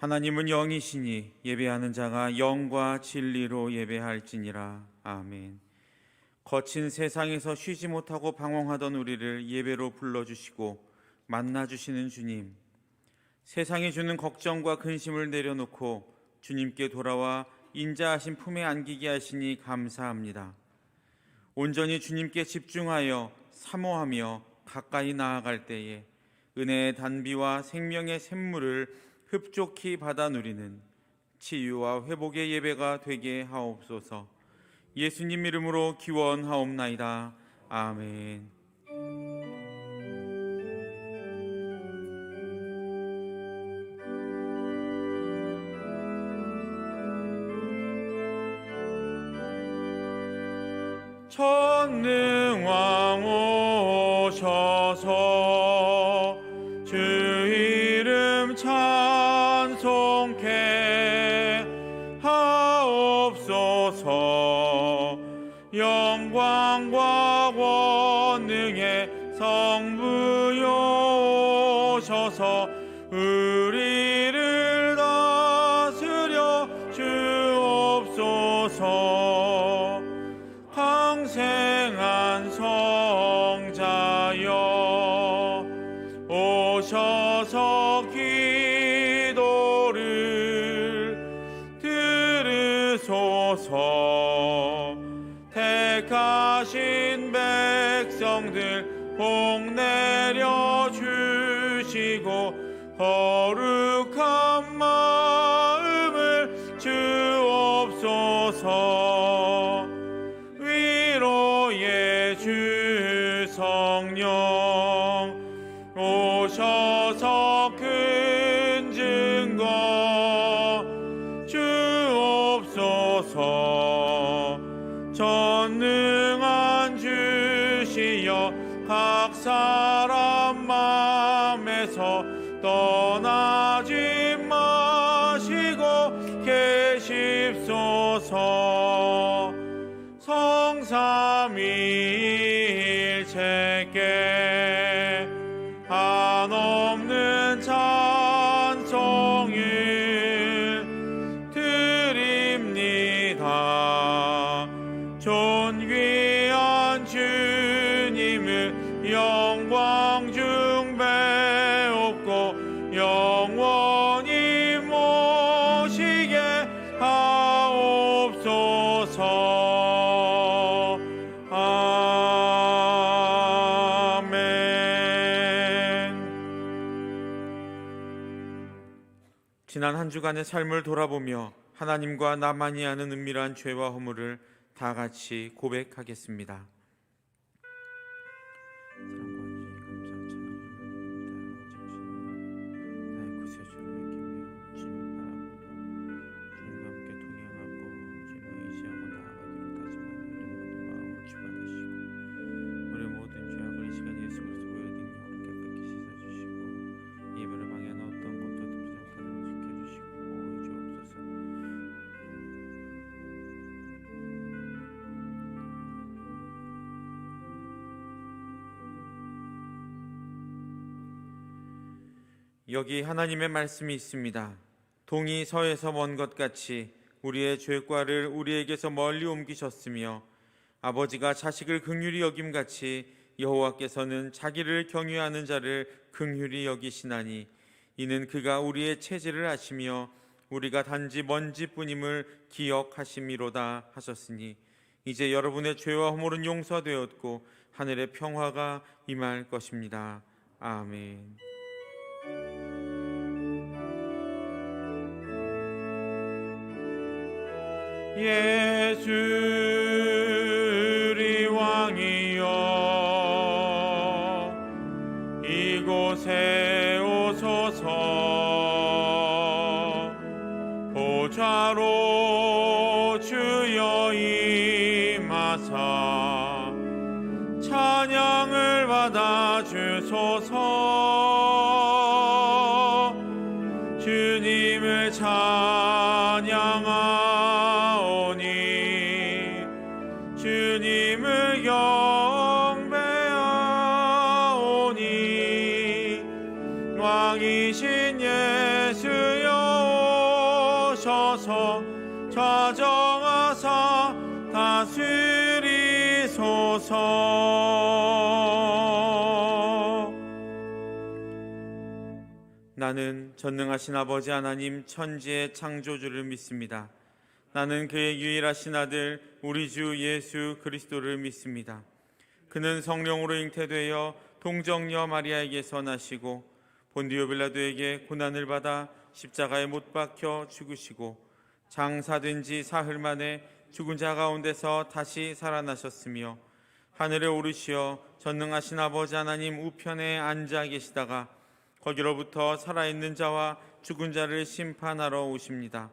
하나님은 영이시니 예배하는 자가 영과 진리로 예배할지니라. 아멘. 거친 세상에서 쉬지 못하고 방황하던 우리를 예배로 불러주시고 만나주시는 주님, 세상이 주는 걱정과 근심을 내려놓고 주님께 돌아와 인자하신 품에 안기게 하시니 감사합니다. 온전히 주님께 집중하여 사모하며 가까이 나아갈 때에 은혜의 단비와 생명의 샘물을 흡족히 받아 누리는 치유와 회복의 예배가 되게 하옵소서. 예수님 이름으로 기원하옵나이다. 아멘. 전능왕 오셔서 주 이름 찬송케 하옵소서. 영광과 권능의 성부여 오셔서 우리를 다스려 주옵소서. 항생한 성자여 오셔서 기도를 들으소서. 택하신 백성들 복 내려 주시고 거룩한 마음을 주옵소서. 위로의 주 성령 오셔서 큰 증거 주옵소서. 전능한 주시여 각 사람 맘에서 떠나지 마시고 계십소서. 성삼위일체께 한없는 찬송을 드립니다. 존귀한 주님을 영광 중 배웁고 영원히 모시게 하옵소서. 아멘. 지난 한 주간의 삶을 돌아보며 하나님과 나만이 아는 은밀한 죄와 허물을 다 같이 고백하겠습니다. 여기 하나님의 말씀이 있습니다. 동이 서에서 먼 것 같이 우리의 죄과를 우리에게서 멀리 옮기셨으며 아버지가 자식을 긍휼히 여김같이 여호와께서는 자기를 경외하는 자를 긍휼히 여기시나니 이는 그가 우리의 체질을 아시며 우리가 단지 먼지뿐임을 기억하심이로다 하셨으니 이제 여러분의 죄와 허물은 용서되었고 하늘의 평화가 임할 것입니다. 아멘. 예수 우리 왕이여 이곳에 오소서. 보좌로 주여 임하사 찬양을 받아 주소서. 주님을 찬양하오니 주님을 경배하오니 왕이신 예수여 주옵소서. 나는 전능하신 아버지 하나님 천지의 창조주를 믿습니다. 나는 그의 유일하신 아들 우리 주 예수 그리스도를 믿습니다. 그는 성령으로 잉태되어 동정녀 마리아에게서 나시고 본디오 빌라도에게 고난을 받아 십자가에 못 박혀 죽으시고 장사된 지 사흘 만에 죽은 자 가운데서 다시 살아나셨으며 하늘에 오르시어 전능하신 아버지 하나님 우편에 앉아 계시다가 거기로부터 살아있는 자와 죽은 자를 심판하러 오십니다.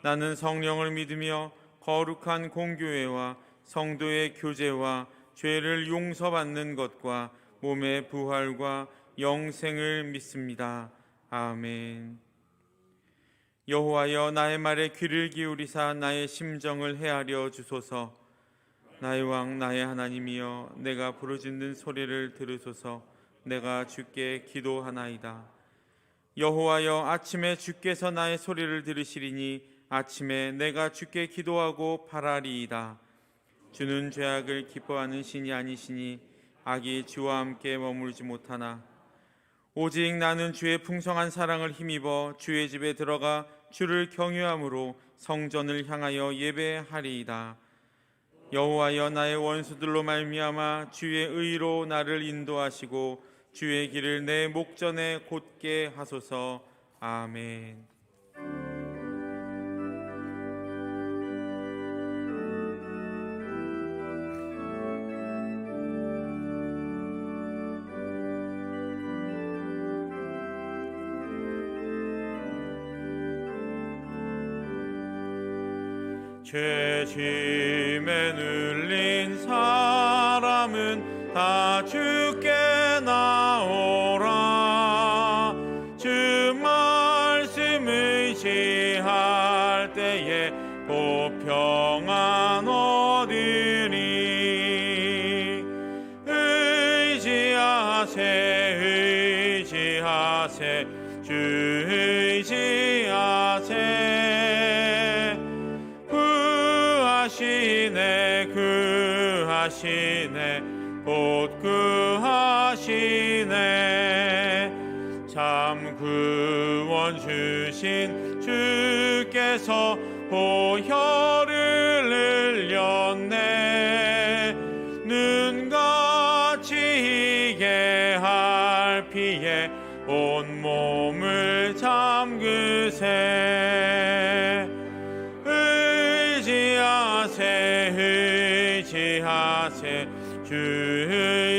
나는 성령을 믿으며 거룩한 공교회와 성도의 교제와 죄를 용서받는 것과 몸의 부활과 영생을 믿습니다. 아멘. 여호와여, 나의 말에 귀를 기울이사 나의 심정을 헤아려 주소서. 나의 왕 나의 하나님이여, 내가 부르짖는 소리를 들으소서. 내가 주께 기도하나이다. 여호와여, 아침에 주께서 나의 소리를 들으시리니 아침에 내가 주께 기도하고 바라리이다. 주는 죄악을 기뻐하는 신이 아니시니 악이 주와 함께 머물지 못하나 오직 나는 주의 풍성한 사랑을 힘입어 주의 집에 들어가 주를 경유함으로 성전을 향하여 예배하리이다. 여호와여, 나의 원수들로 말미암아 주의 의로 나를 인도하시고 주의 길을 내 목전에 곧게 하소서. 아멘. 죄짐에 눌린 사람은 다 주께 나오라. 주 말씀 의지할 때에 곧 평안 얻으리. 의지하세 의지하세 주 의지하세. 구하시네 곧 구하시네. 참 구원 주신 주께서 보혈을 흘렸네. 눈같이 희게 할 피에 온몸을 잠그세. 의지하세 주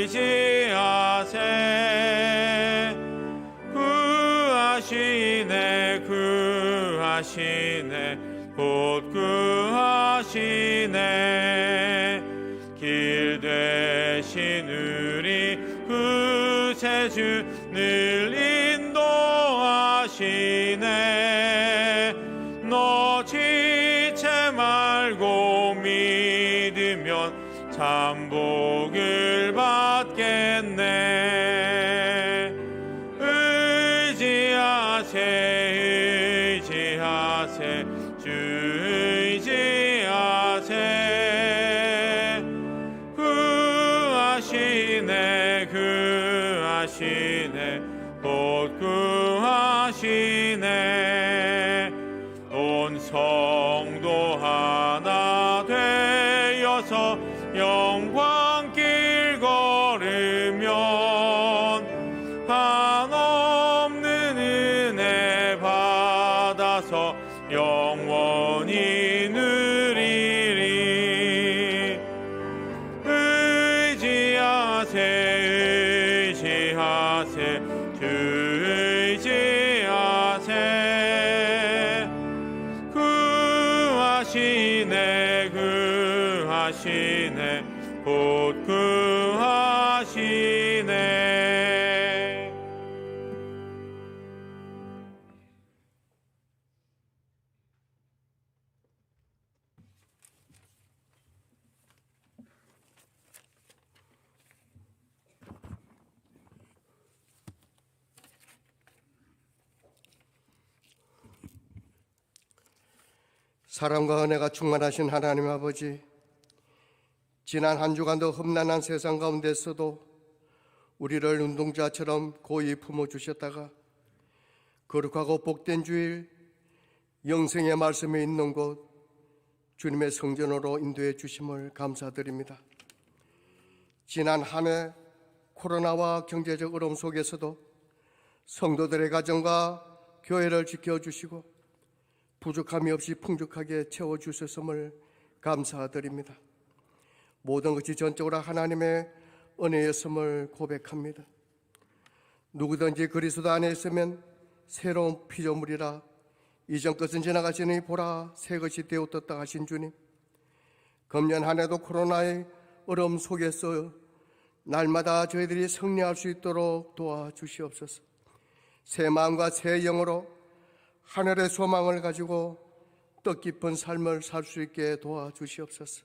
의지하세. 구하시네 곧 구하시네. 길 되신 우리 구세주 늘 인도하시네. 너 지체 말고 믿으면 참 복을 받겠네. 의지하세 주 의지하세. 구하시네 곧 구하시네. 온 성도 하나 되어서 영광길 걸으면 한없는 은혜 받아서 영원히 누리리. 의지하세 주 의지하세. 구하시네 곧 구하시네. 사랑과 은혜가 충만하신 하나님 아버지, 지난 한 주간도 험난한 세상 가운데서도 우리를 눈동자처럼 고이 품어주셨다가 거룩하고 복된 주일, 영생의 말씀이 있는 곳 주님의 성전으로 인도해 주심을 감사드립니다. 지난 한 해 코로나와 경제적 어려움 속에서도 성도들의 가정과 교회를 지켜주시고 부족함이 없이 풍족하게 채워주셨음을 감사드립니다. 모든 것이 전적으로 하나님의 은혜였음을 고백합니다. 누구든지 그리스도 안에 있으면 새로운 피조물이라 이전 것은 지나가시니 보라 새 것이 되었다 하신 주님, 금년 한 해도 코로나의 어려움 속에서 날마다 저희들이 승리할 수 있도록 도와주시옵소서. 새 마음과 새 영으로 하늘의 소망을 가지고 뜻깊은 삶을 살 수 있게 도와주시옵소서.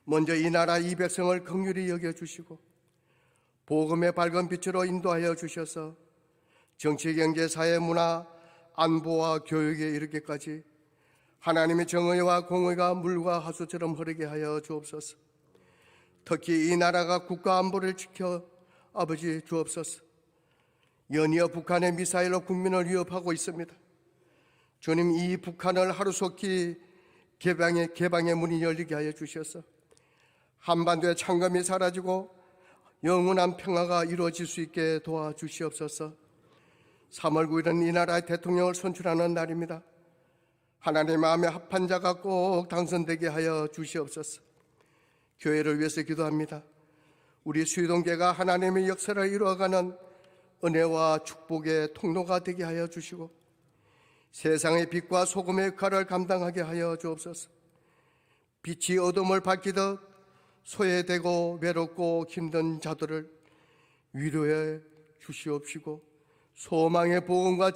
먼저 이 나라 이 백성을 긍휼히 여겨주시고 복음의 밝은 빛으로 인도하여 주셔서 정치, 경제, 사회, 문화, 안보와 교육에 이르기까지 하나님의 정의와 공의가 물과 하수처럼 흐르게 하여 주옵소서. 특히 이 나라가 국가 안보를 지켜 아버지 주옵소서. 연이어 북한의 미사일로 국민을 위협하고 있습니다. 주님, 이 북한을 하루속히 개방의 문이 열리게 하여 주셔서 한반도의 창검이 사라지고 영원한 평화가 이루어질 수 있게 도와주시옵소서. 3월 9일은 이 나라의 대통령을 선출하는 날입니다. 하나님의 마음에 합한 자가 꼭 당선되게 하여 주시옵소서. 교회를 위해서 기도합니다. 우리 수유동교회가 하나님의 역사를 이루어가는 은혜와 축복의 통로가 되게 하여 주시고 세상의 빛과 소금의 역할을 감당하게 하여 주옵소서. 빛이 어둠을 밝히듯 소외되고 외롭고 힘든 자들을 위로해 주시옵시고 소망의 복음과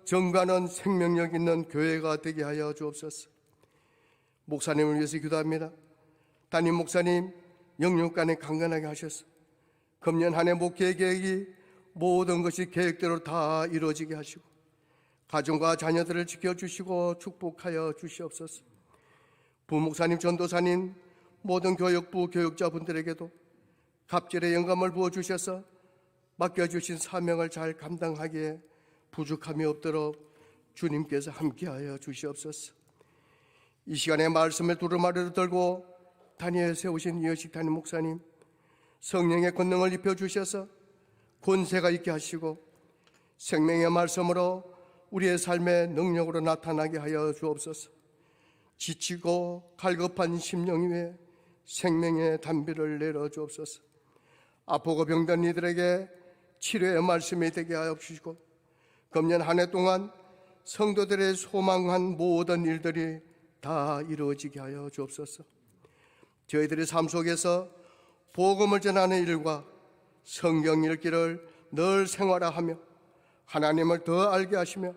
정가는 생명력 있는 교회가 되게 하여 주옵소서. 목사님을 위해서 기도합니다. 담임 목사님 영육간에 강건하게 하셔서 금년 한 해 목회 계획이 모든 것이 계획대로 다 이루어지게 하시고 가정과 자녀들을 지켜주시고 축복하여 주시옵소서. 부목사님, 전도사님, 모든 교육부 교육자분들에게도 갑절의 영감을 부어주셔서 맡겨주신 사명을 잘 감당하기에 부족함이 없도록 주님께서 함께하여 주시옵소서. 이 시간에 말씀을 두루마리로 들고 단위에 세우신 이여식 담임 목사님, 성령의 권능을 입혀주셔서 권세가 있게 하시고 생명의 말씀으로 우리의 삶의 능력으로 나타나게 하여 주옵소서. 지치고 갈급한 심령 위에 생명의 단비를 내려 주옵소서. 아프고 병든 이들에게 치료의 말씀이 되게 하여 주시고 금년 한 해 동안 성도들의 소망한 모든 일들이 다 이루어지게 하여 주옵소서. 저희들의 삶 속에서 복음을 전하는 일과 성경 읽기를 늘 생활화하며 하나님을 더 알게 하시며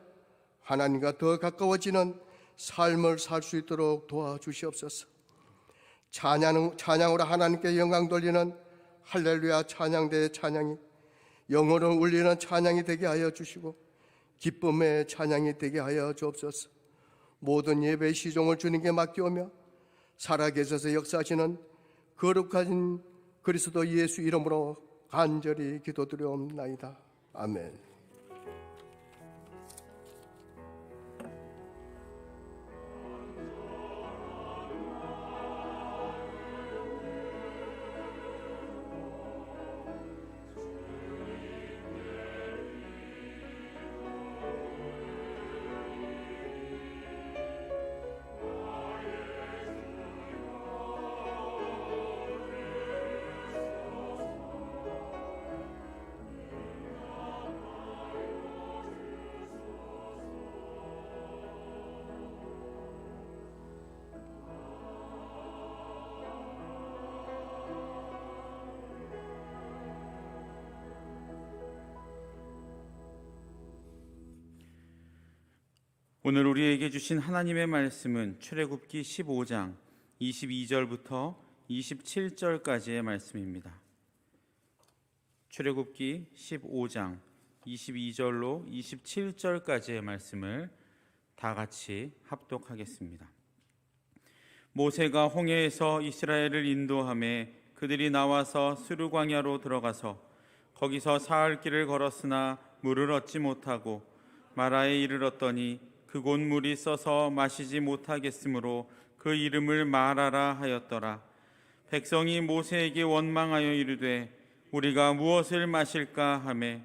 하나님과 더 가까워지는 삶을 살 수 있도록 도와주시옵소서. 찬양으로 하나님께 영광 돌리는 할렐루야 찬양대의 찬양이 영혼을 울리는 찬양이 되게 하여 주시고 기쁨의 찬양이 되게 하여 주옵소서. 모든 예배의 시종을 주님께 맡기오며 살아계셔서 역사하시는 거룩하신 그리스도 예수 이름으로 간절히 기도드리옵나이다. 아멘. 오늘 우리에게 주신 하나님의 말씀은 출애굽기 15장 22절부터 27절까지의 말씀입니다. 출애굽기 15장 22절로 27절까지의 말씀을 다 같이 합독하겠습니다. 모세가 홍해에서 이스라엘을 인도하매 그들이 나와서 스루 광야로 들어가서 거기서 사흘 길을 걸었으나 물을 얻지 못하고 마라에 이르렀더니 그곳 물이 써서 마시지 못하겠으므로 그 이름을 마라라 하였더라. 백성이 모세에게 원망하여 이르되 우리가 무엇을 마실까 하매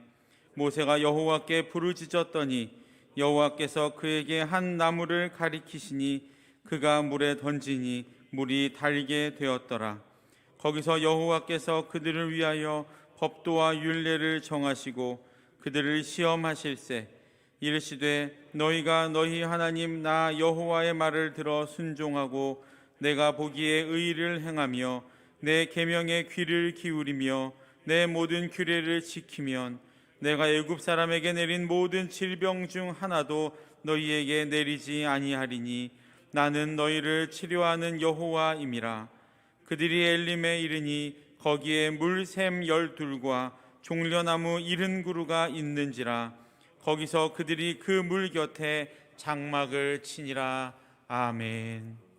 모세가 여호와께 부르짖었더니 여호와께서 그에게 한 나무를 가리키시니 그가 물에 던지니 물이 달게 되었더라. 거기서 여호와께서 그들을 위하여 법도와 율례를 정하시고 그들을 시험하실세 이르시되 너희가 너희 하나님 나 여호와의 말을 들어 순종하고 내가 보기에 의를 행하며 내 계명에 귀를 기울이며 내 모든 규례를 지키면 내가 애굽 사람에게 내린 모든 질병 중 하나도 너희에게 내리지 아니하리니 나는 너희를 치료하는 여호와임이라. 그들이 엘림에 이르니 거기에 물샘 12과 종려나무 70그루가 있는지라. 거기서 그들이 그 물 곁에 장막을 치니라. 아멘.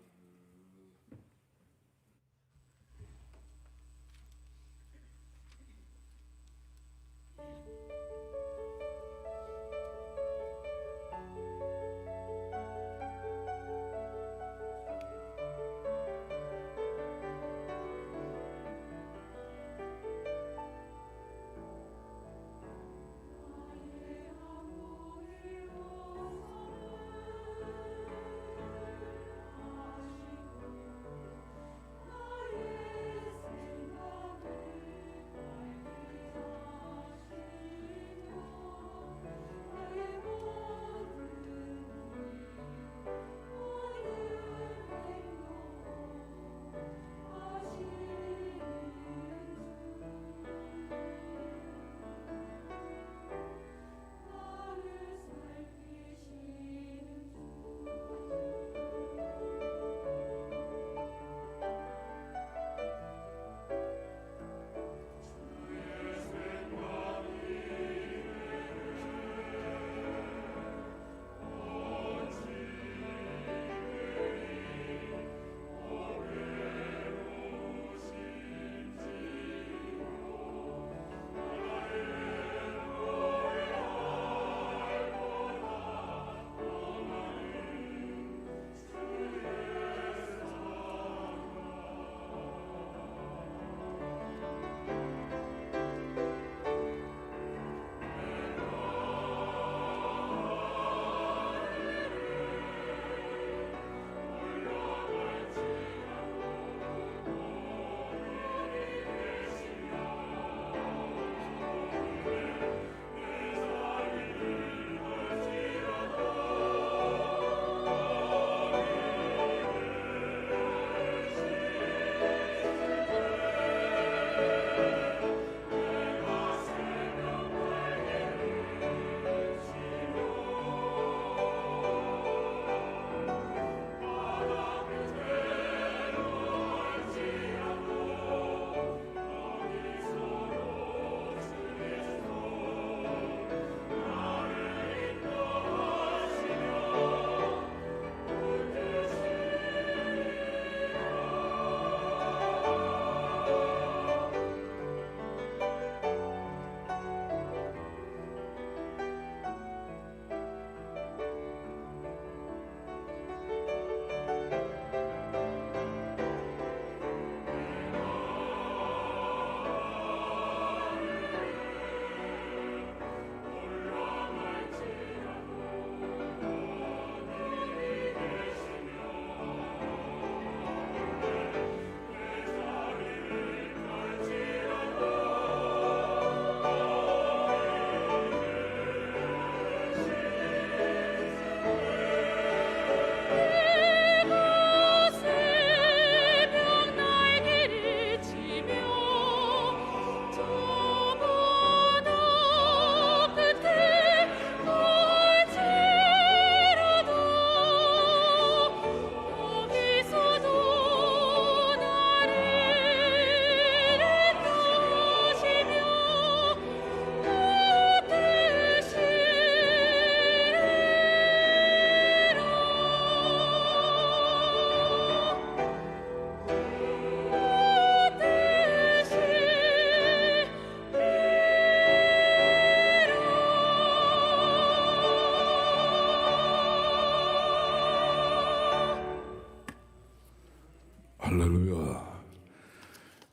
할렐루야.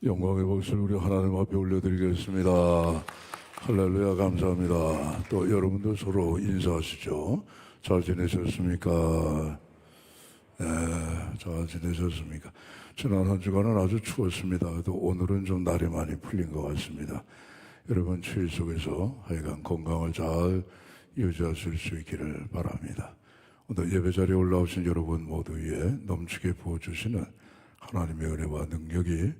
영광의 박수를 우리 하나님 앞에 올려드리겠습니다. 할렐루야. 감사합니다. 또 여러분도 서로 인사하시죠. 잘 지내셨습니까? 네, 잘 지내셨습니까? 지난 한 주간은 아주 추웠습니다. 또 오늘은 좀 날이 많이 풀린 것 같습니다. 여러분 추위 속에서 하여간 건강을 잘 유지하실 수 있기를 바랍니다. 오늘 예배 자리에 올라오신 여러분 모두 위에 넘치게 부어주시는 하나님의 은혜와 능력이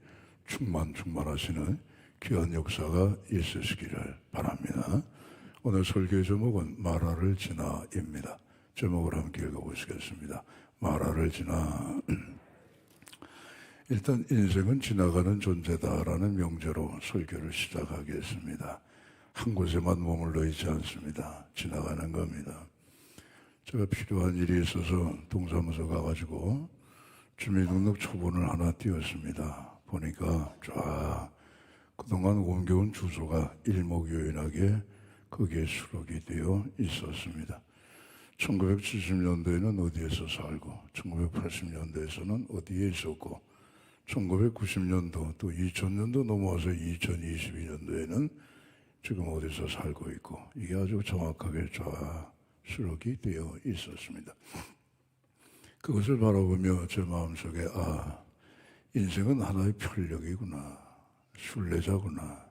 충만하시는 귀한 역사가 있으시기를 바랍니다. 오늘 설교의 제목은 마라를 지나입니다. 제목을 함께 읽어보시겠습니다. 마라를 지나. 일단 인생은 지나가는 존재다라는 명제로 설교를 시작하겠습니다. 한 곳에만 머물러 있지 않습니다. 지나가는 겁니다. 제가 필요한 일이 있어서 동사무소 가가지고 주민등록 초본을 하나 띄웠습니다. 보니까 쫙 그동안 옮겨온 주소가 일목요연하게 거기에 수록이 되어 있었습니다. 1970년도에는 어디에서 살고 1980년도에서는 어디에 있었고 1990년도 또 2000년도 넘어와서 2022년도에는 지금 어디서 살고 있고 이게 아주 정확하게 쫙 수록이 되어 있었습니다. 그것을 바라보며 제 마음속에 인생은 하나의 편력이구나, 순례자구나,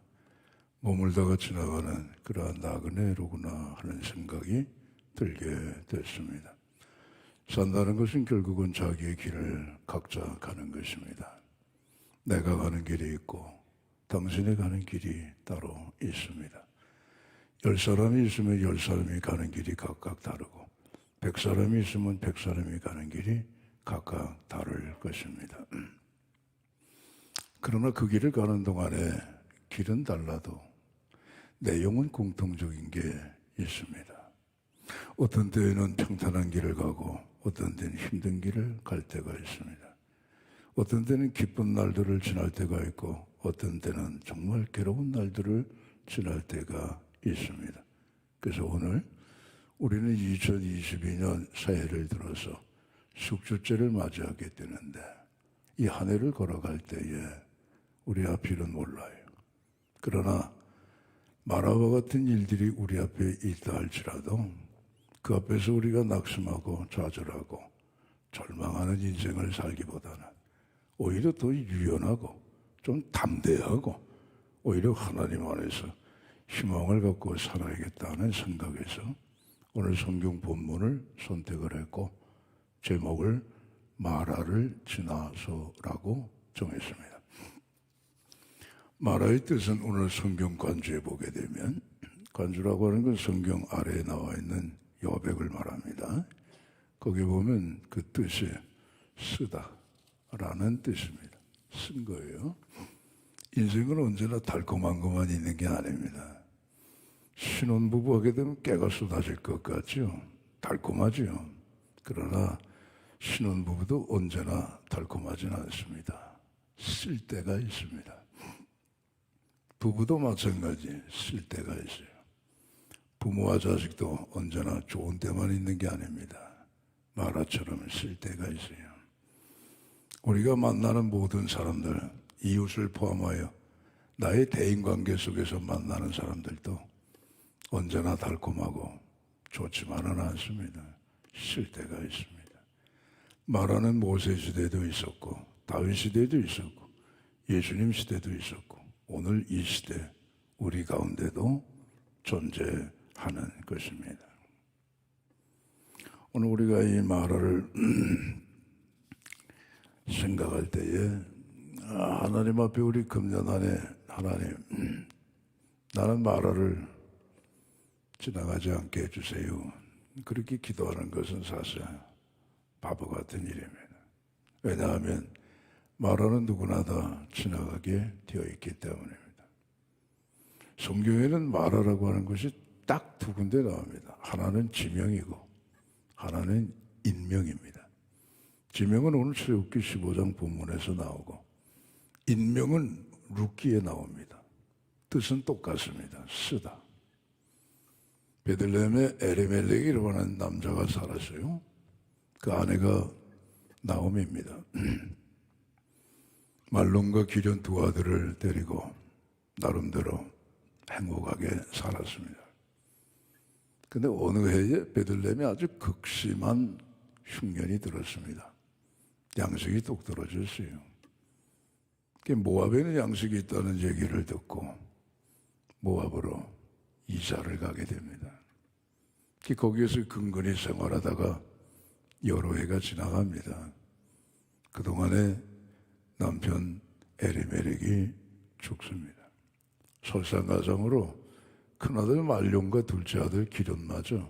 머물다가 지나가는 그러한 나그네로구나 하는 생각이 들게 됐습니다. 산다는 것은 결국은 자기의 길을 각자 가는 것입니다. 내가 가는 길이 있고 당신이 가는 길이 따로 있습니다. 10사람이 있으면 10사람이 가는 길이 각각 다르고 100사람이 있으면 100사람이 가는 길이 각각 다를 것입니다. 그러나 그 길을 가는 동안에 길은 달라도 내용은 공통적인 게 있습니다. 어떤 때에는 평탄한 길을 가고 어떤 때는 힘든 길을 갈 때가 있습니다. 어떤 때는 기쁜 날들을 지날 때가 있고 어떤 때는 정말 괴로운 날들을 지날 때가 있습니다. 그래서 오늘 우리는 2022년 새해를 들어서 숙주제를 맞이하게 되는데 이 한 해를 걸어갈 때에 우리 앞일은 몰라요. 그러나 마라와 같은 일들이 우리 앞에 있다 할지라도 그 앞에서 우리가 낙심하고 좌절하고 절망하는 인생을 살기보다는 오히려 더 유연하고 좀 담대하고 오히려 하나님 안에서 희망을 갖고 살아야겠다는 생각에서 오늘 성경 본문을 선택을 했고 제목을 마라를 지나서라고 정했습니다. 마라의 뜻은 오늘 성경 간주에 보게 되면 간주라고 하는 건 성경 아래에 나와 있는 여백을 말합니다. 거기 보면 그 뜻이 쓰다라는 뜻입니다. 쓴 거예요. 인생은 언제나 달콤한 것만 있는 게 아닙니다. 신혼부부 하게 되면 깨가 쏟아질 것 같죠? 달콤하죠? 그러나 신혼부부도 언제나 달콤하진 않습니다. 쓸 때가 있습니다. 부부도 마찬가지 쓸 때가 있어요. 부모와 자식도 언제나 좋은 때만 있는 게 아닙니다. 마라처럼 쓸 때가 있어요. 우리가 만나는 모든 사람들, 이웃을 포함하여 나의 대인관계 속에서 만나는 사람들도 언제나 달콤하고 좋지만은 않습니다. 쓸 때가 있습니다. 마라는 모세 시대도 있었고 다윗 시대도 있었고 예수님 시대도 있었고 오늘 이 시대 우리 가운데도 존재하는 것입니다. 오늘 우리가 이 마라를 생각할 때에 하나님 앞에 우리 금년 안에 하나님 나는 마라를 지나가지 않게 해주세요. 그렇게 기도하는 것은 사실 바보 같은 일입니다. 왜냐하면 마라는 누구나 다 지나가게 되어 있기 때문입니다. 성경에는 마라라고 하는 것이 딱 두 군데 나옵니다. 하나는 지명이고 하나는 인명입니다. 지명은 오늘 출애굽기 15장 본문에서 나오고 인명은 룻기에 나옵니다. 뜻은 똑같습니다. 쓰다. 베들레헴에 엘리멜렉이라고 하는 남자가 살았어요. 그 아내가 나오미입니다. 말론과 기련 두 아들을 데리고 나름대로 행복하게 살았습니다. 근데 어느 해에 베들레헴에 아주 극심한 흉년이 들었습니다. 양식이 뚝 떨어졌어요. 모압에는 양식이 있다는 얘기를 듣고 모압으로 이사를 가게 됩니다. 거기에서 근근히 생활하다가 여러 해가 지나갑니다. 그동안에 남편 에리멜렉이 죽습니다. 설상가상으로 큰아들 말론과 둘째 아들 기련마저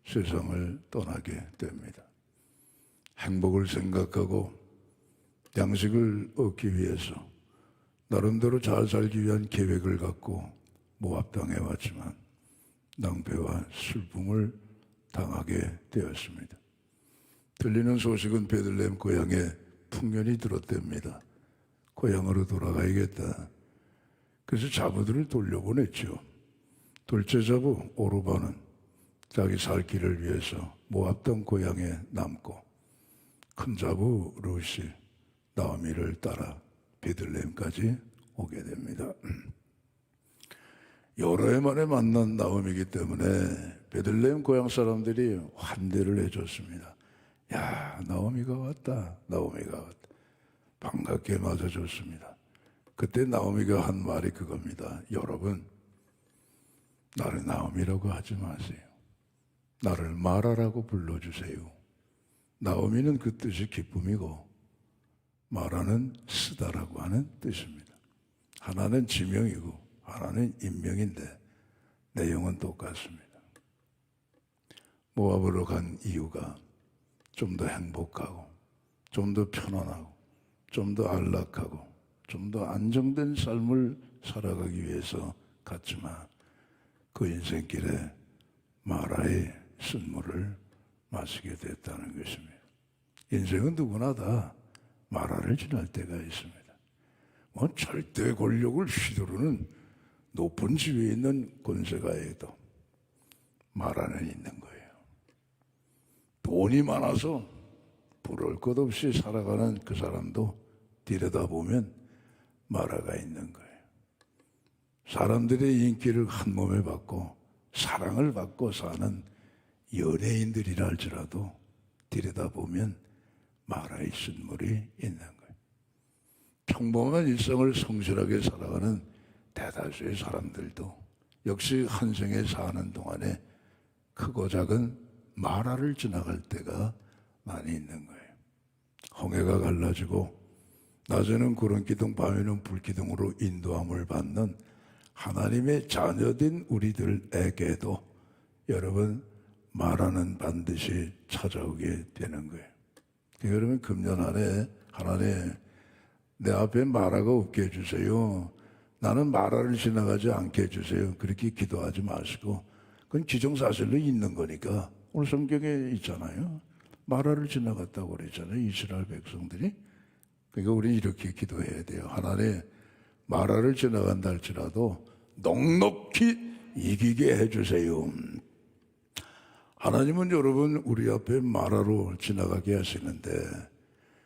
세상을 떠나게 됩니다. 행복을 생각하고 양식을 얻기 위해서 나름대로 잘 살기 위한 계획을 갖고 모압 땅에 왔지만 낭패와 슬픔을 당하게 되었습니다. 들리는 소식은 베들레헴 고향에 풍년이 들었답니다. 고향으로 돌아가야겠다. 그래서 자부들을 돌려보냈죠. 둘째 자부 오르바는 자기 살 길을 위해서 모압 땅 고향에 남고 큰 자부 룻이 나오미를 따라 베들레헴까지 오게 됩니다. 여러 해 만에 만난 나오미이기 때문에 베들레헴 고향 사람들이 환대를 해줬습니다. 야, 나오미가 왔다. 나오미가 왔다. 반갑게 맞아줬습니다. 그때 나오미가 한 말이 그겁니다. 여러분, 나를 나오미라고 하지 마세요. 나를 마라라고 불러주세요. 나오미는 그 뜻이 기쁨이고 마라는 쓰다라고 하는 뜻입니다. 하나는 지명이고 하나는 인명인데 내용은 똑같습니다. 모압으로 간 이유가 좀 더 행복하고 좀 더 편안하고 좀 더 안락하고 좀 더 안정된 삶을 살아가기 위해서 갔지만 그 인생길에 마라의 쓴물을 마시게 됐다는 것입니다. 인생은 누구나 다 마라를 지날 때가 있습니다. 절대 권력을 휘두르는 높은 지위에 있는 권세가에도 마라는 있는 거예요. 돈이 많아서 부러울 것 없이 살아가는 그 사람도 들여다보면 마라가 있는 거예요. 사람들의 인기를 한 몸에 받고 사랑을 받고 사는 연예인들이라 할지라도 들여다보면 마라의 쓴물이 있는 거예요. 평범한 일상을 성실하게 살아가는 대다수의 사람들도 역시 한 생에 사는 동안에 크고 작은 마라를 지나갈 때가 많이 있는 거예요. 홍해가 갈라지고 낮에는 구름기둥 밤에는 불기둥으로 인도함을 받는 하나님의 자녀된 우리들에게도 여러분 마라는 반드시 찾아오게 되는 거예요. 여러분 금년 안에 하나님 내 앞에 마라가 없게 해주세요. 나는 마라를 지나가지 않게 해주세요. 그렇게 기도하지 마시고 그건 기정사실로 있는 거니까 오늘 성경에 있잖아요. 마라를 지나갔다고 그랬잖아요. 이스라엘 백성들이. 그러니까 우리 이렇게 기도해야 돼요. 하나님 마라를 지나간다 할지라도 넉넉히 이기게 해주세요. 하나님은 여러분 우리 앞에 마라로 지나가게 하시는데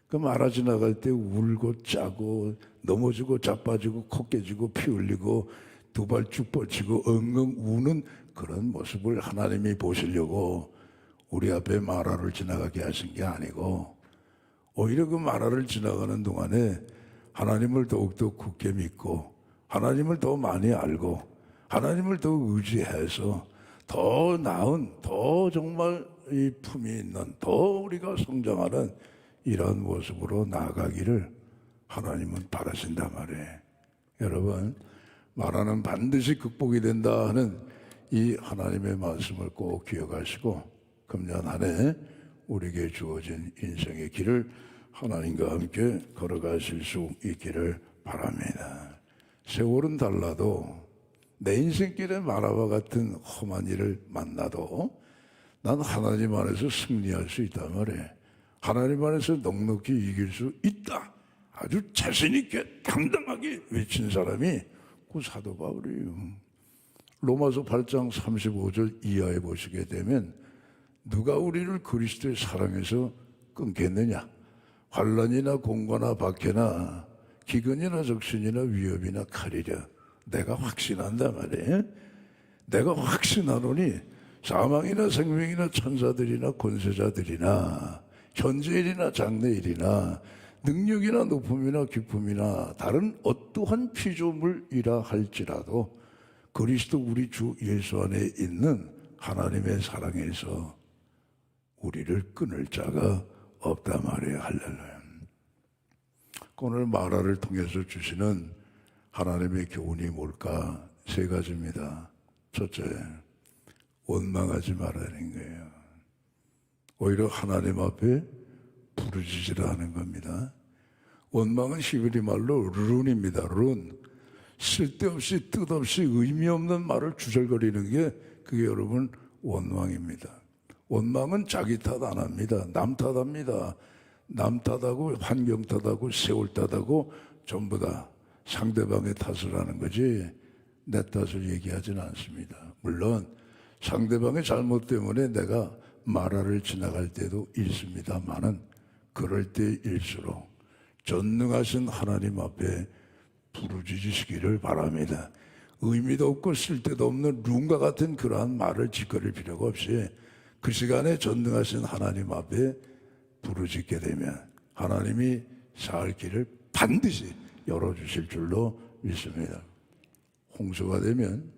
그 마라 지나갈 때 울고 짜고 넘어지고 자빠지고 코 깨지고 피 흘리고 두 발 쭉 뻗치고 엉엉 우는 그런 모습을 하나님이 보시려고 우리 앞에 마라를 지나가게 하신 게 아니고 오히려 그 마라를 지나가는 동안에 하나님을 더욱더 굳게 믿고 하나님을 더 많이 알고 하나님을 더 의지해서 더 나은 더 정말 이 품이 있는 더 우리가 성장하는 이런 모습으로 나아가기를 하나님은 바라신단 말이에요. 여러분 마라는 반드시 극복이 된다 하는 이 하나님의 말씀을 꼭 기억하시고 금년 한 해 우리에게 주어진 인생의 길을 하나님과 함께 걸어가실 수 있기를 바랍니다. 세월은 달라도 내 인생길에 마라와 같은 험한 일을 만나도 난 하나님 안에서 승리할 수 있단 말이에요. 하나님 안에서 넉넉히 이길 수 있다. 아주 자신 있게 당당하게 외친 사람이 그 사도 바울이에요. 로마서 8장 35절 이하에 보시게 되면 누가 우리를 그리스도의 사랑에서 끊겠느냐? 환난이나 공고나 박해나 기근이나 적신이나 위협이나 칼이랴 내가 확신한다 말이에요. 내가 확신하노니 사망이나 생명이나 천사들이나 권세자들이나 현재일이나 장래일이나 능력이나 높음이나 기쁨이나 다른 어떠한 피조물이라 할지라도 그리스도 우리 주 예수 안에 있는 하나님의 사랑에서 우리를 끊을 자가 없다 말이에요. 할렐루야. 오늘 마라를 통해서 주시는 하나님의 교훈이 뭘까? 세 가지입니다. 첫째, 원망하지 말라는 거예요. 오히려 하나님 앞에 부르짖으라는 겁니다. 원망은 히브리 말로 룬입니다. 룬. 쓸데없이 뜻없이 의미 없는 말을 주절거리는 게 그게 여러분 원망입니다. 원망은 자기 탓 안 합니다. 남 탓합니다. 남 탓하고 환경 탓하고 세월 탓하고 전부 다 상대방의 탓을 하는 거지 내 탓을 얘기하지는 않습니다. 물론 상대방의 잘못 때문에 내가 마라를 지나갈 때도 있습니다만은 그럴 때일수록 전능하신 하나님 앞에 부르짖으시기를 바랍니다. 의미도 없고 쓸데도 없는 룸과 같은 그러한 말을 짓거릴 필요가 없이 그 시간에 전능하신 하나님 앞에 부르짖게 되면 하나님이 살 길을 반드시 열어주실 줄로 믿습니다. 홍수가 되면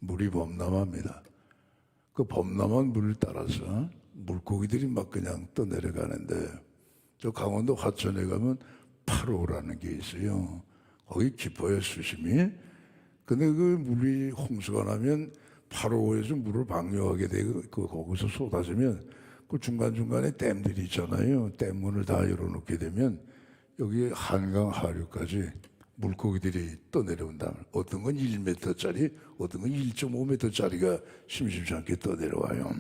물이 범람합니다. 그 범람한 물을 따라서 물고기들이 막 그냥 떠내려가는데 저 강원도 화천에 가면 8호라는 게 있어요. 거기 깊어요, 수심이. 근데 그 물이 홍수가 나면 8호에서 물을 방류하게 되고 거기서 쏟아지면 그 중간중간에 댐들이 있잖아요. 댐문을 다 열어놓게 되면 여기 한강 하류까지 물고기들이 떠내려온다. 어떤 건 1m짜리, 어떤 건 1.5m짜리가 심심치 않게 떠내려와요.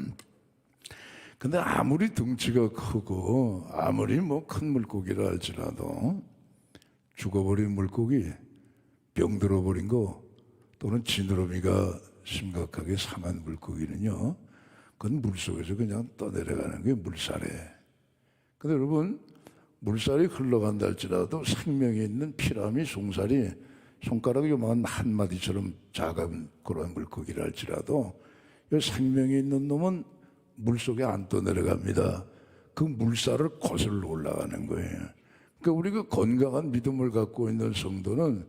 근데 아무리 덩치가 크고 아무리 뭐 큰 물고기라 할지라도 죽어버린 물고기, 병들어버린 거 또는 지느러미가 심각하게 상한 물고기는요, 그건 물속에서 그냥 떠내려가는 게 물살에. 근데 여러분, 물살이 흘러간다 할지라도 생명이 있는 피라미, 송살이 손가락 요만한 한 마디처럼 작은 그런 물고기라 할지라도 이 생명이 있는 놈은 물속에 안 떠내려갑니다. 그 물살을 거슬러 올라가는 거예요. 그러니까 우리가 건강한 믿음을 갖고 있는 성도는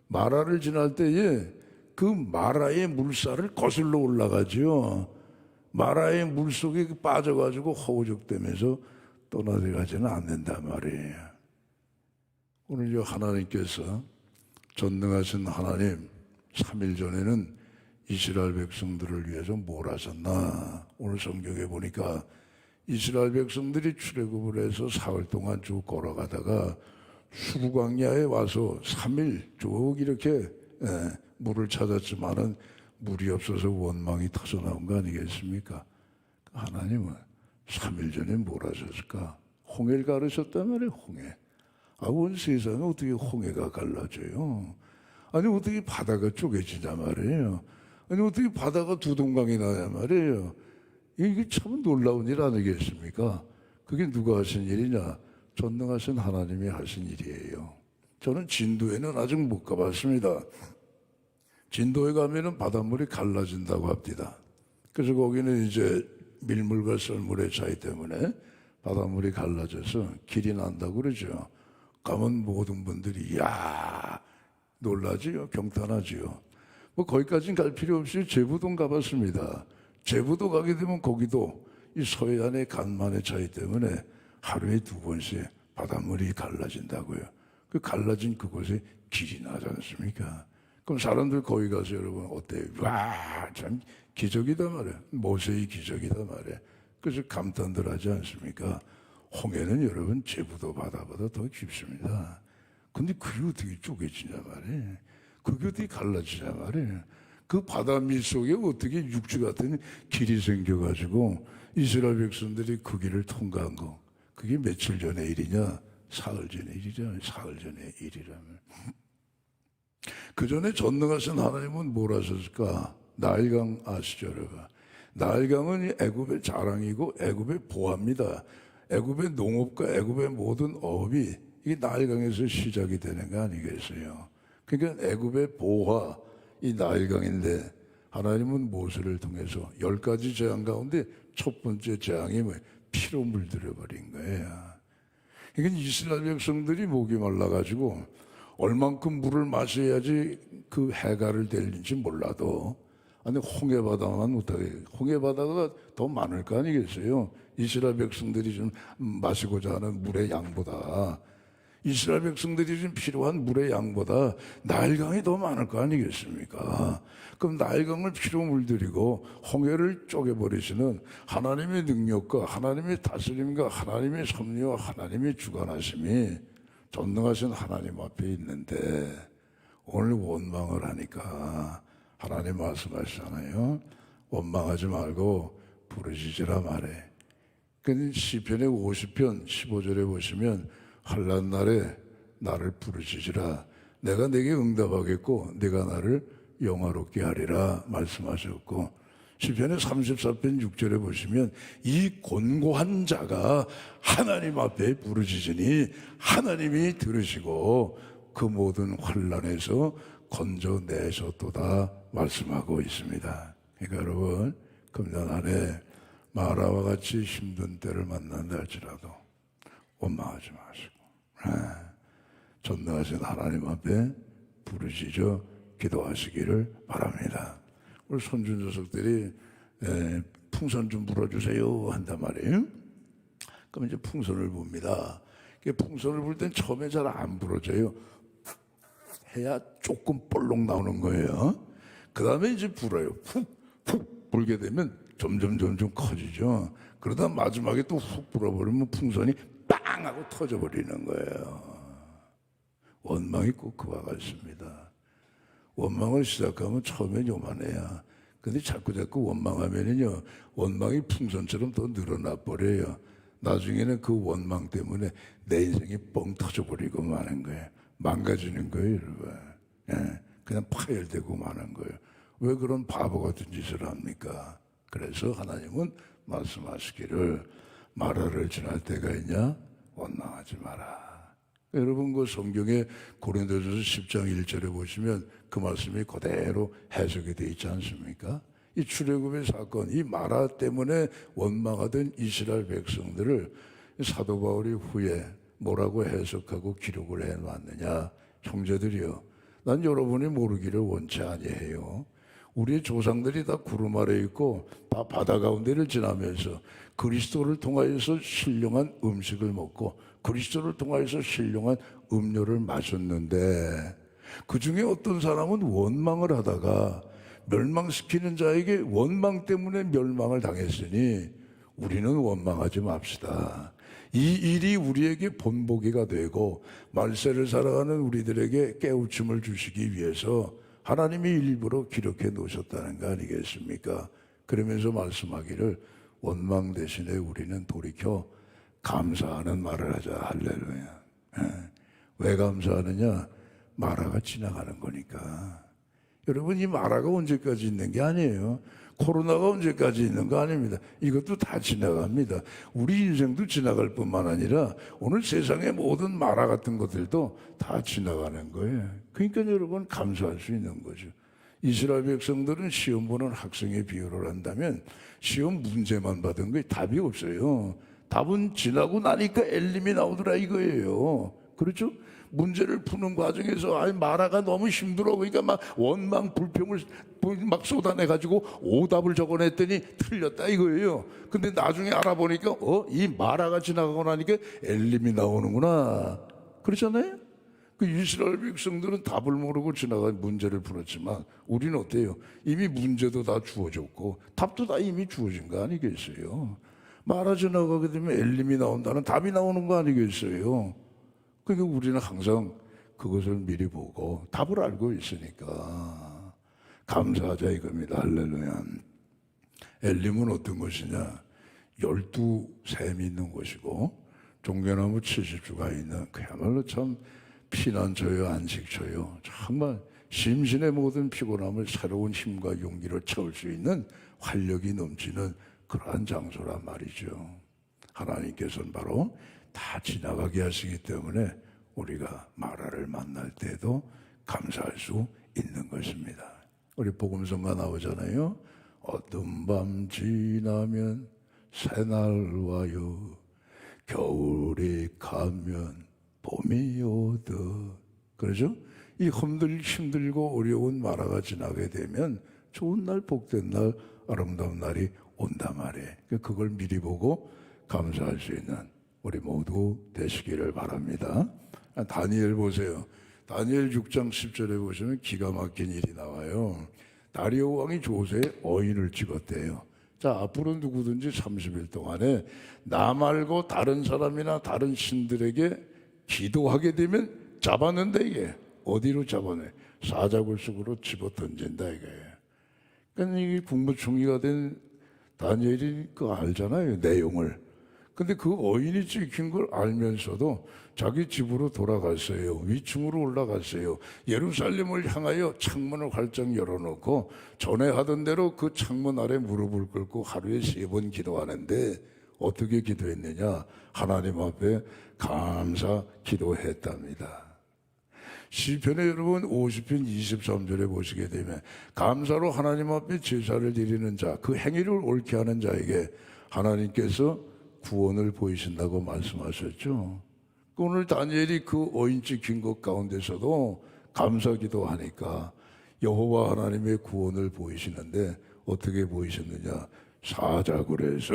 마라를 지날 때에 그 마라의 물살을 거슬러 올라가죠. 마라의 물속에 빠져가지고 허우적대면서 떠나가지는 않는단 말이에요. 오늘 하나님께서 전능하신 하나님 3일 전에는 이스라엘 백성들을 위해서 뭘 하셨나? 오늘 성경에 보니까 이스라엘 백성들이 출애굽을 해서 사흘 동안 쭉 걸어가다가 수르광야에 와서 3일 쭉 이렇게 물을 찾았지만은 물이 없어서 원망이 터져나온 거 아니겠습니까? 하나님은 3일 전에 뭘 하셨을까? 홍해를 가르셨단 말이에요. 홍해. 온 세상에 어떻게 홍해가 갈라져요? 아니 어떻게 바다가 쪼개지냐 말이에요. 아니 어떻게 바다가 두 동강이 나냐 말이에요. 이게 참 놀라운 일 아니겠습니까? 그게 누가 하신 일이냐? 전능하신 하나님이 하신 일이에요. 저는 진도에는 아직 못 가봤습니다. 진도에 가면은 바닷물이 갈라진다고 합니다. 그래서 거기는 이제 밀물과 썰물의 차이 때문에 바닷물이 갈라져서 길이 난다고 그러죠. 가면 모든 분들이 이야 놀라지요, 경탄하지요. 뭐 거기까지는 갈 필요 없이 제부도 가봤습니다. 제부도 가게 되면 거기도 이 서해안의 간만의 차이 때문에 하루에 2번씩 바닷물이 갈라진다고요. 그 갈라진 그곳에 길이 나지 않습니까? 그럼 사람들 거기 가서 여러분 어때요? 와, 참 기적이다 말이에요. 모세의 기적이다 말이에요. 그래서 감탄들 하지 않습니까? 홍해는 여러분 제부도 바다보다 더 깊습니다. 근데 그게 어떻게 쪼개지냐 말이에요. 그게 어떻게 갈라지냐 말이에요. 그 바다 밑속에 어떻게 육지 같은 길이 생겨가지고 이스라엘 백성들이 그 길을 통과한 거. 그게 며칠 전의 일이냐? 사흘 전의 일이잖아요. 사흘 전의 일이라면. 그 전에 전능하신 하나님은 뭘 하셨을까? 나일강 아시죠, 여러분? 나일강은 애굽의 자랑이고 애굽의 보화입니다. 애굽의 농업과 애굽의 모든 어업이 이게 나일강에서 시작이 되는 거 아니겠어요? 그러니까 애굽의 보화, 이 나일강인데 하나님은 모세를 통해서 10가지 재앙 가운데 첫 번째 재앙이 피로 물들여 버린 거예요. 그러니까 이스라엘 백성들이 목이 말라가지고 얼만큼 물을 마셔야지 그 해가를 될는지 몰라도 아니 홍해바다만 못하게 홍해바다가 더 많을 거 아니겠어요? 이스라엘 백성들이 좀 마시고자 하는 물의 양보다 이스라엘 백성들이 좀 필요한 물의 양보다 나일강이 더 많을 거 아니겠습니까? 그럼 나일강을 피로 물들이고 홍해를 쪼개버리시는 하나님의 능력과 하나님의 다스림과 하나님의 섭리와 하나님의 주관하심이 전능하신 하나님 앞에 있는데 오늘 원망을 하니까 하나님 말씀하시잖아요. 원망하지 말고 부르짖으라 말해. 그 시편의 50편 15절에 보시면 환난 날에 나를 부르짖으라. 내가 네게 응답하겠고 네가 나를 영화롭게 하리라 말씀하셨고 시편의 34편 6절에 보시면 이 곤고한 자가 하나님 앞에 부르짖으니 하나님이 들으시고 그 모든 환난에서 건져내셨도다 말씀하고 있습니다. 그러니까 여러분 금년 안에 마라와 같이 힘든 때를 만난다 할지라도 원망하지 마시고 전능하신 하나님 앞에 부르짖어 기도하시기를 바랍니다. 우리 손주 녀석들이 풍선 좀 불어주세요 한단 말이에요. 그럼 이제 풍선을 붑니다. 풍선을 불 땐 처음에 잘 안 불어져요. 해야 조금 볼록 나오는 거예요. 그 다음에 이제 불어요. 푹 불게 되면 점점 커지죠. 그러다 마지막에 또 훅 불어버리면 풍선이 빵 하고 터져버리는 거예요. 원망이 꼭 그와 같습니다. 원망을 시작하면 처음엔 요만해야. 근데 자꾸 원망하면은요, 원망이 풍선처럼 더 늘어나 버려요. 나중에는 그 원망 때문에 내 인생이 뻥 터져버리고 마는 거예요. 망가지는 거예요, 여러분. 그냥 파열되고 마는 거예요. 왜 그런 바보 같은 짓을 합니까? 그래서 하나님은 말씀하시기를 마라를 지날 때가 있냐? 원망하지 마라. 여러분 그 성경에 고린도전서 10장 1절에 보시면 그 말씀이 그대로 해석이 되어 있지 않습니까? 이 출애굽의 사건, 이 마라 때문에 원망하던 이스라엘 백성들을 사도 바울이 후에 뭐라고 해석하고 기록을 해놨느냐? 형제들이여, 난 여러분이 모르기를 원치 아니해요. 우리의 조상들이 다 구름 아래 있고 다 바다 가운데를 지나면서 그리스도를 통하여서 신령한 음식을 먹고 그리스도를 통하여서 신령한 음료를 마셨는데 그 중에 어떤 사람은 원망을 하다가 멸망시키는 자에게 원망 때문에 멸망을 당했으니 우리는 원망하지 맙시다. 이 일이 우리에게 본보기가 되고 말세를 살아가는 우리들에게 깨우침을 주시기 위해서 하나님이 일부러 기록해 놓으셨다는 거 아니겠습니까? 그러면서 말씀하기를 원망 대신에 우리는 돌이켜 감사하는 말을 하자. 할렐루야. 왜 감사하느냐? 마라가 지나가는 거니까. 여러분 이 마라가 언제까지 있는 게 아니에요. 코로나가 언제까지 있는 거 아닙니다. 이것도 다 지나갑니다. 우리 인생도 지나갈 뿐만 아니라 오늘 세상의 모든 마라 같은 것들도 다 지나가는 거예요. 그러니까 여러분 감사할 수 있는 거죠. 이스라엘 백성들은 시험 보는 학생의 비유를 한다면 시험 문제만 받은 거에 답이 없어요. 답은 지나고 나니까 엘림이 나오더라 이거예요. 그렇죠? 문제를 푸는 과정에서 마라가 너무 힘들어. 그러니까 막 원망 불평을 막 쏟아내가지고 오답을 적어냈더니 틀렸다 이거예요. 근데 나중에 알아보니까 이 마라가 지나가고 나니까 엘림이 나오는구나. 그렇잖아요? 그 이스라엘 백성들은 답을 모르고 지나간 문제를 풀었지만 우리는 어때요? 이미 문제도 다 주어졌고 답도 다 이미 주어진 거 아니겠어요? 마라 지나가게 되면 엘림이 나온다는 답이 나오는 거 아니겠어요? 그러니까 우리는 항상 그것을 미리 보고 답을 알고 있으니까 감사하자 이겁니다. 할렐루야. 엘림은 어떤 것이냐? 12샘이 있는 곳이고 종려나무 70주가 있는 그야말로 참 피난처요 안식처요. 정말 심신의 모든 피곤함을 새로운 힘과 용기로 채울 수 있는 활력이 넘치는 그러한 장소란 말이죠. 하나님께서는 바로 다 지나가게 하시기 때문에 우리가 마라를 만날 때도 감사할 수 있는 것입니다. 우리 복음성가 나오잖아요. 어떤 밤 지나면 새날 와요. 겨울이 가면 봄이 오듯. 그러죠? 이 힘들고 어려운 마라가 지나게 되면 좋은 날, 복된 날, 아름다운 날이 온단 말이에요. 그걸 미리 보고 감사할 수 있는 우리 모두 되시기를 바랍니다. 다니엘 보세요. 다니엘 6장 10절에 보시면 기가 막힌 일이 나와요. 다리오 왕이 조세에 어인을 찍었대요. 자, 앞으로 누구든지 30일 동안에 나 말고 다른 사람이나 다른 신들에게 기도하게 되면 잡았는데 이게 어디로 잡아내? 사자굴 속으로 집어던진다 이거예요. 그러니까 이 국무총리가 된 다니엘이 그거 알잖아요, 내용을. 근데 그 어인이 찍힌 걸 알면서도 자기 집으로 돌아갔어요. 위층으로 올라갔어요. 예루살렘을 향하여 창문을 활짝 열어놓고 전에 하던 대로 그 창문 아래 무릎을 꿇고 하루에 3번 기도하는데 어떻게 기도했느냐? 하나님 앞에 감사 기도했답니다. 시편에 여러분 50편 23절에 보시게 되면 감사로 하나님 앞에 제사를 드리는 자, 그 행위를 옳게 하는 자에게 하나님께서 구원을 보이신다고 말씀하셨죠. 오늘 다니엘이 그 어인 찍힌 것 가운데서도 감사 기도하니까 여호와 하나님의 구원을 보이시는데 어떻게 보이셨느냐? 사자굴에서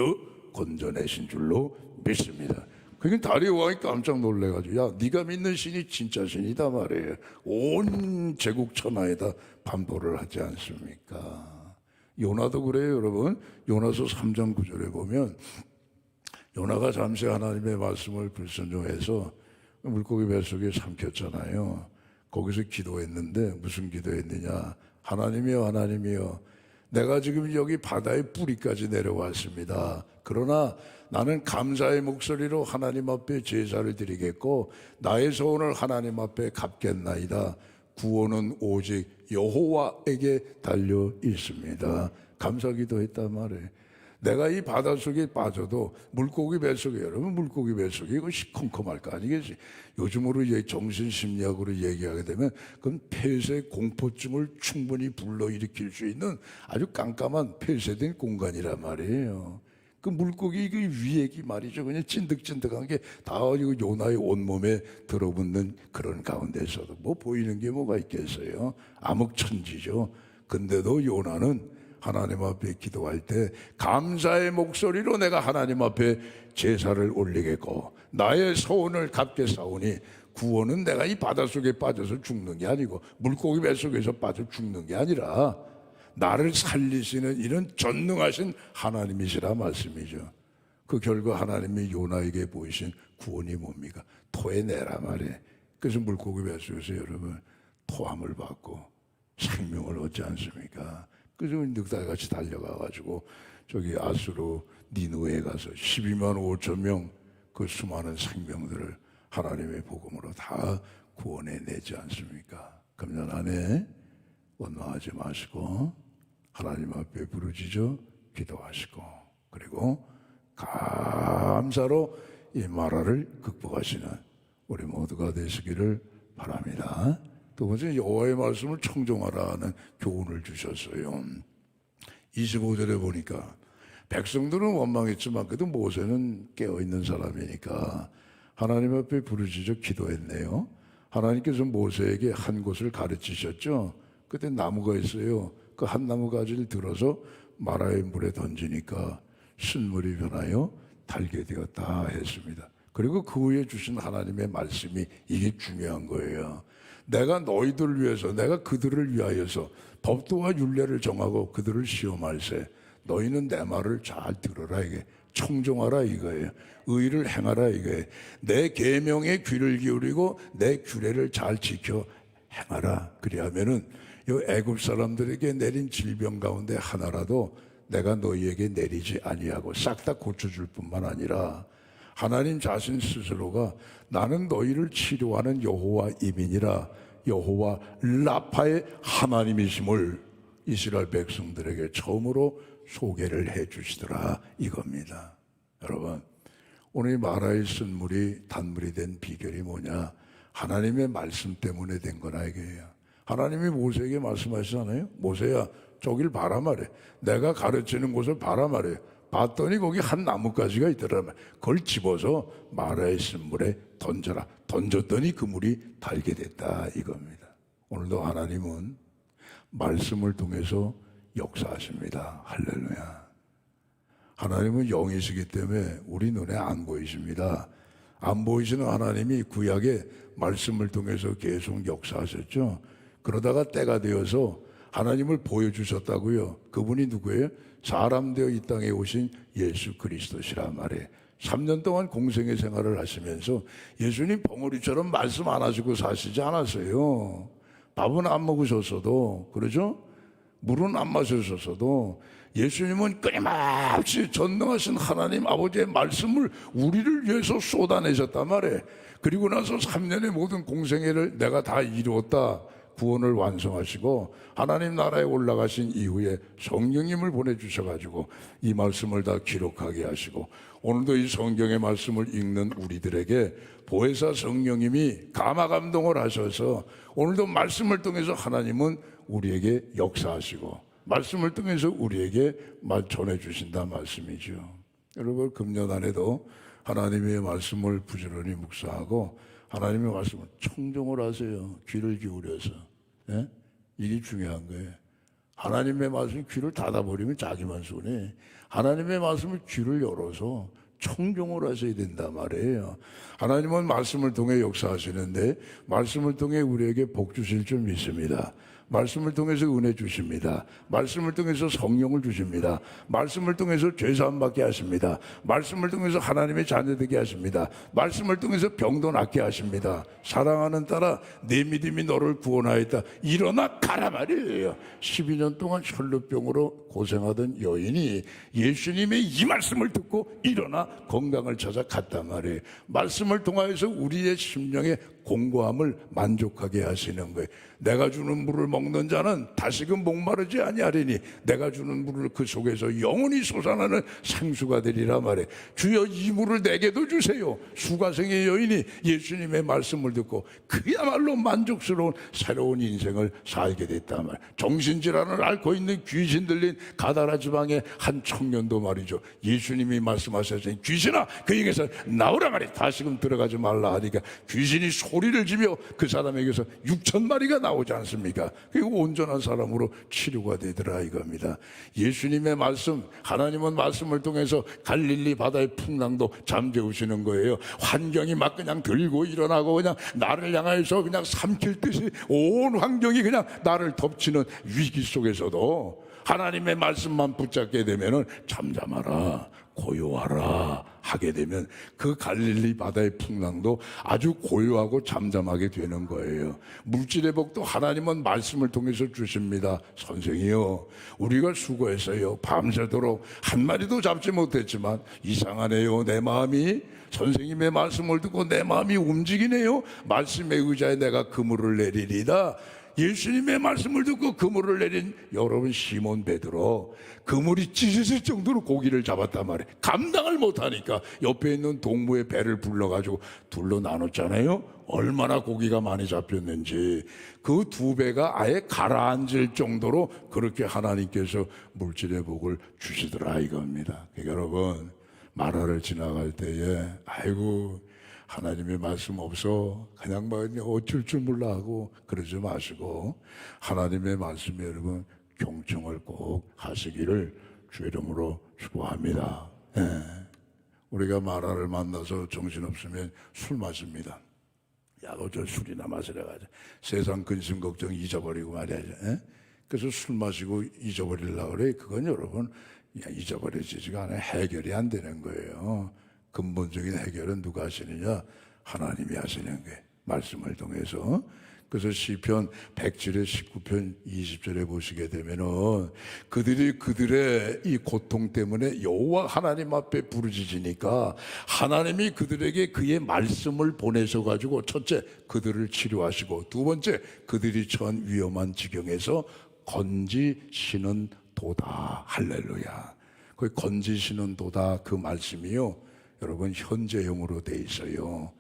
건져내신 줄로 믿습니다. 그러니까 다리오 왕이 깜짝 놀래가지고 야, 네가 믿는 신이 진짜 신이다 말이에요. 온 제국 천하에다 반포를 하지 않습니까? 요나도 그래요, 여러분. 요나서 3장 9절에 보면 요나가 잠시 하나님의 말씀을 불순종해서 물고기 뱃속에 삼켰잖아요. 거기서 기도했는데 무슨 기도했느냐? 하나님이여, 하나님이여, 내가 지금 여기 바다의 뿌리까지 내려왔습니다. 그러나 나는 감사의 목소리로 하나님 앞에 제사를 드리겠고 나의 소원을 하나님 앞에 갚겠나이다. 구원은 오직 여호와에게 달려 있습니다. 감사 기도했단 말이에요. 내가 이 바닷속에 빠져도 물고기 뱃속에, 여러분 물고기 뱃속에 이거 시커멓을 거 아니겠지? 요즘으로 정신심리학으로 얘기하게 되면 그건 폐쇄 공포증을 충분히 불러일으킬 수 있는 아주 깜깜한 폐쇄된 공간이란 말이에요. 그 물고기 그 위액이 말이죠, 그냥 찐득찐득한 게 다 요나의 온몸에 들어붙는 그런 가운데서도 뭐 보이는 게 뭐가 있겠어요? 암흑천지죠. 근데도 요나는 하나님 앞에 기도할 때 감사의 목소리로 내가 하나님 앞에 제사를 올리겠고 나의 소원을 갚겠사오니 구원은 내가 이 바닷속에 빠져서 죽는 게 아니고 물고기 뱃속에서 빠져 죽는 게 아니라 나를 살리시는 이런 전능하신 하나님이시라 말씀이죠. 그 결과 하나님이 요나에게 보이신 구원이 뭡니까? 토해내라 말이에요. 그래서 물고기 뱃속에서 여러분 토함을 받고 생명을 얻지 않습니까? 그래서 늑대같이 달려가가지고 저기 아수르 니누에 가서 12만 5천 명 그 수많은 생명들을 하나님의 복음으로 다 구원해내지 않습니까? 금년 안에 원망하지 마시고 하나님 앞에 부르짖어 기도하시고 그리고 감사로 이 마라를 극복하시는 우리 모두가 되시기를 바랍니다. 두 번째, 여호와의 말씀을 청종하라는 교훈을 주셨어요. 25절에 보니까 백성들은 원망했지만 그래도 모세는 깨어있는 사람이니까 하나님 앞에 부르짖어 기도했네요. 하나님께서 모세에게 한 곳을 가르치셨죠. 그때 나무가 있어요. 그 한 나무 가지를 들어서 마라의 물에 던지니까 쓴물이 변하여 달게 되었다 했습니다. 그리고 그 후에 주신 하나님의 말씀이 이게 중요한 거예요. 내가 너희들을 위해서, 내가 그들을 위하여서 법도와 율례를 정하고 그들을 시험할세. 너희는 내 말을 잘 들어라 이게. 청종하라 이거예요. 의를 행하라 이거예요. 내 계명에 귀를 기울이고 내 규례를 잘 지켜 행하라. 그리하면은 이 애굽 사람들에게 내린 질병 가운데 하나라도 내가 너희에게 내리지 아니하고 싹 다 고쳐줄 뿐만 아니라 하나님 자신 스스로가 나는 너희를 치료하는 여호와 이민이라 여호와 라파의 하나님이심을 이스라엘 백성들에게 처음으로 소개를 해 주시더라 이겁니다. 여러분, 오늘 마라의 쓴물이 단물이 된 비결이 뭐냐? 하나님의 말씀 때문에 된 거나 이게요. 하나님이 모세에게 말씀하시잖아요. 모세야, 저길 봐라 말해. 내가 가르치는 곳을 봐라 말해. 봤더니 거기 한 나뭇가지가 있더라. 그걸 집어서 마라의 쓴물에 던져라. 던졌더니 그 물이 달게 됐다 이겁니다. 오늘도 하나님은 말씀을 통해서 역사하십니다. 할렐루야. 하나님은 영이시기 때문에 우리 눈에 안 보이십니다. 안 보이시는 하나님이 구약에 말씀을 통해서 계속 역사하셨죠. 그러다가 때가 되어서 하나님을 보여주셨다고요. 그분이 누구예요? 사람 되어 이 땅에 오신 예수 그리스도시란 말이에요. 3년 동안 공생의 생활을 하시면서 예수님 벙어리처럼 말씀 안 하시고 사시지 않았어요. 밥은 안 먹으셨어도, 그러죠? 물은 안 마셨었어도 예수님은 끊임없이 전능하신 하나님 아버지의 말씀을 우리를 위해서 쏟아내셨단 말이에요. 그리고 나서 3년의 모든 공생애를 내가 다 이루었다. 구원을 완성하시고 하나님 나라에 올라가신 이후에 성령님을 보내주셔가지고 이 말씀을 다 기록하게 하시고 오늘도 이 성경의 말씀을 읽는 우리들에게 보혜사 성령님이 감화감동을 하셔서 오늘도 말씀을 통해서 하나님은 우리에게 역사하시고 말씀을 통해서 우리에게 전해주신다는 말씀이죠. 여러분, 금년 안에도 하나님의 말씀을 부지런히 묵상하고 하나님의 말씀을 청종을 하세요. 귀를 기울여서. 예? 이게 중요한 거예요. 하나님의 말씀 귀를 닫아버리면 자기만 손해. 하나님의 말씀을 귀를 열어서 청종을 하셔야 된단 말이에요. 하나님은 말씀을 통해 역사하시는데 말씀을 통해 우리에게 복 주실 줄 믿습니다. 말씀을 통해서 은혜 주십니다. 말씀을 통해서 성령을 주십니다. 말씀을 통해서 죄사함 받게 하십니다. 말씀을 통해서 하나님의 자녀되게 하십니다. 말씀을 통해서 병도 낫게 하십니다. 사랑하는 딸아, 내 믿음이 너를 구원하였다. 일어나 가라 말이에요. 12년 동안 혈루병으로 고생하던 여인이 예수님의 이 말씀을 듣고 일어나 건강을 찾아 갔단 말이에요. 말씀을 통하여서 우리의 심령의 공고함을 만족하게 하시는 거예요. 내가 주는 물을 먹는 자는 다시금 목마르지 아니하리니 내가 주는 물을 그 속에서 영원히 솟아나는 생수가 되리라 말해. 주여, 이 물을 내게도 주세요. 수가성의 여인이 예수님의 말씀을 듣고 그야말로 만족스러운 새로운 인생을 살게 됐단 말이에요. 정신질환을 앓고 있는 귀신 들린 가다라 지방의 한 청년도 말이죠. 예수님이 말씀하셨으니 귀신아, 그 영에서 나오라 말해. 다시금 들어가지 말라 하니까 귀신이 소리를 지며 그 사람에게서 6,000마리가 나오지 않습니까? 그리고 온전한 사람으로 치료가 되더라 이겁니다. 예수님의 말씀, 하나님은 말씀을 통해서 갈릴리 바다의 풍랑도 잠재우시는 거예요. 환경이 막 그냥 들고 일어나고 그냥 나를 향하여서 그냥 삼킬 듯이 온 환경이 그냥 나를 덮치는 위기 속에서도 하나님의 말씀만 붙잡게 되면은 잠잠하라, 고요하라 하게 되면 그 갈릴리 바다의 풍랑도 아주 고요하고 잠잠하게 되는 거예요. 물질의 복도 하나님은 말씀을 통해서 주십니다. 선생이요, 우리가 수고했어요. 밤새도록 한 마리도 잡지 못했지만 이상하네요. 내 마음이 선생님의 말씀을 듣고 내 마음이 움직이네요. 말씀의 의자에 내가 그물을 내리리다. 예수님의 말씀을 듣고 그물을 내린 여러분 시몬 베드로, 그물이 찢어질 정도로 고기를 잡았단 말이에요. 감당을 못하니까 옆에 있는 동무의 배를 불러가지고 둘로 나눴잖아요. 얼마나 고기가 많이 잡혔는지 그 두 배가 아예 가라앉을 정도로 그렇게 하나님께서 물질의 복을 주시더라 이겁니다. 그러니까 여러분, 마라를 지나갈 때에 아이고 하나님의 말씀 없어 그냥 뭐 어쩔 줄 몰라 하고 그러지 마시고 하나님의 말씀에 여러분 경청을 꼭 하시기를 주 이름으로 축복합니다. 우리가 마라를 만나서 정신없으면 술 마십니다. 야, 어쩔 술이나 마시라 가자. 세상 근심 걱정 잊어버리고 말이야. 그래서 술 마시고 잊어버리려고 그래. 그건 여러분 잊어버려지지가 않아요. 해결이 안 되는 거예요. 근본적인 해결은 누가 하시느냐? 하나님이 하시는 게 말씀을 통해서. 그래서 시편 107의 19편 20절에 보시게 되면은 그들이 그들의 이 고통 때문에 여호와 하나님 앞에 부르짖으니까 하나님이 그들에게 그의 말씀을 보내셔 가지고 첫째 그들을 치료하시고 두 번째 그들이 처한 위험한 지경에서 건지시는 도다. 할렐루야. 그 건지시는 도다 그 말씀이요, 여러분 현재형으로 돼 있어요.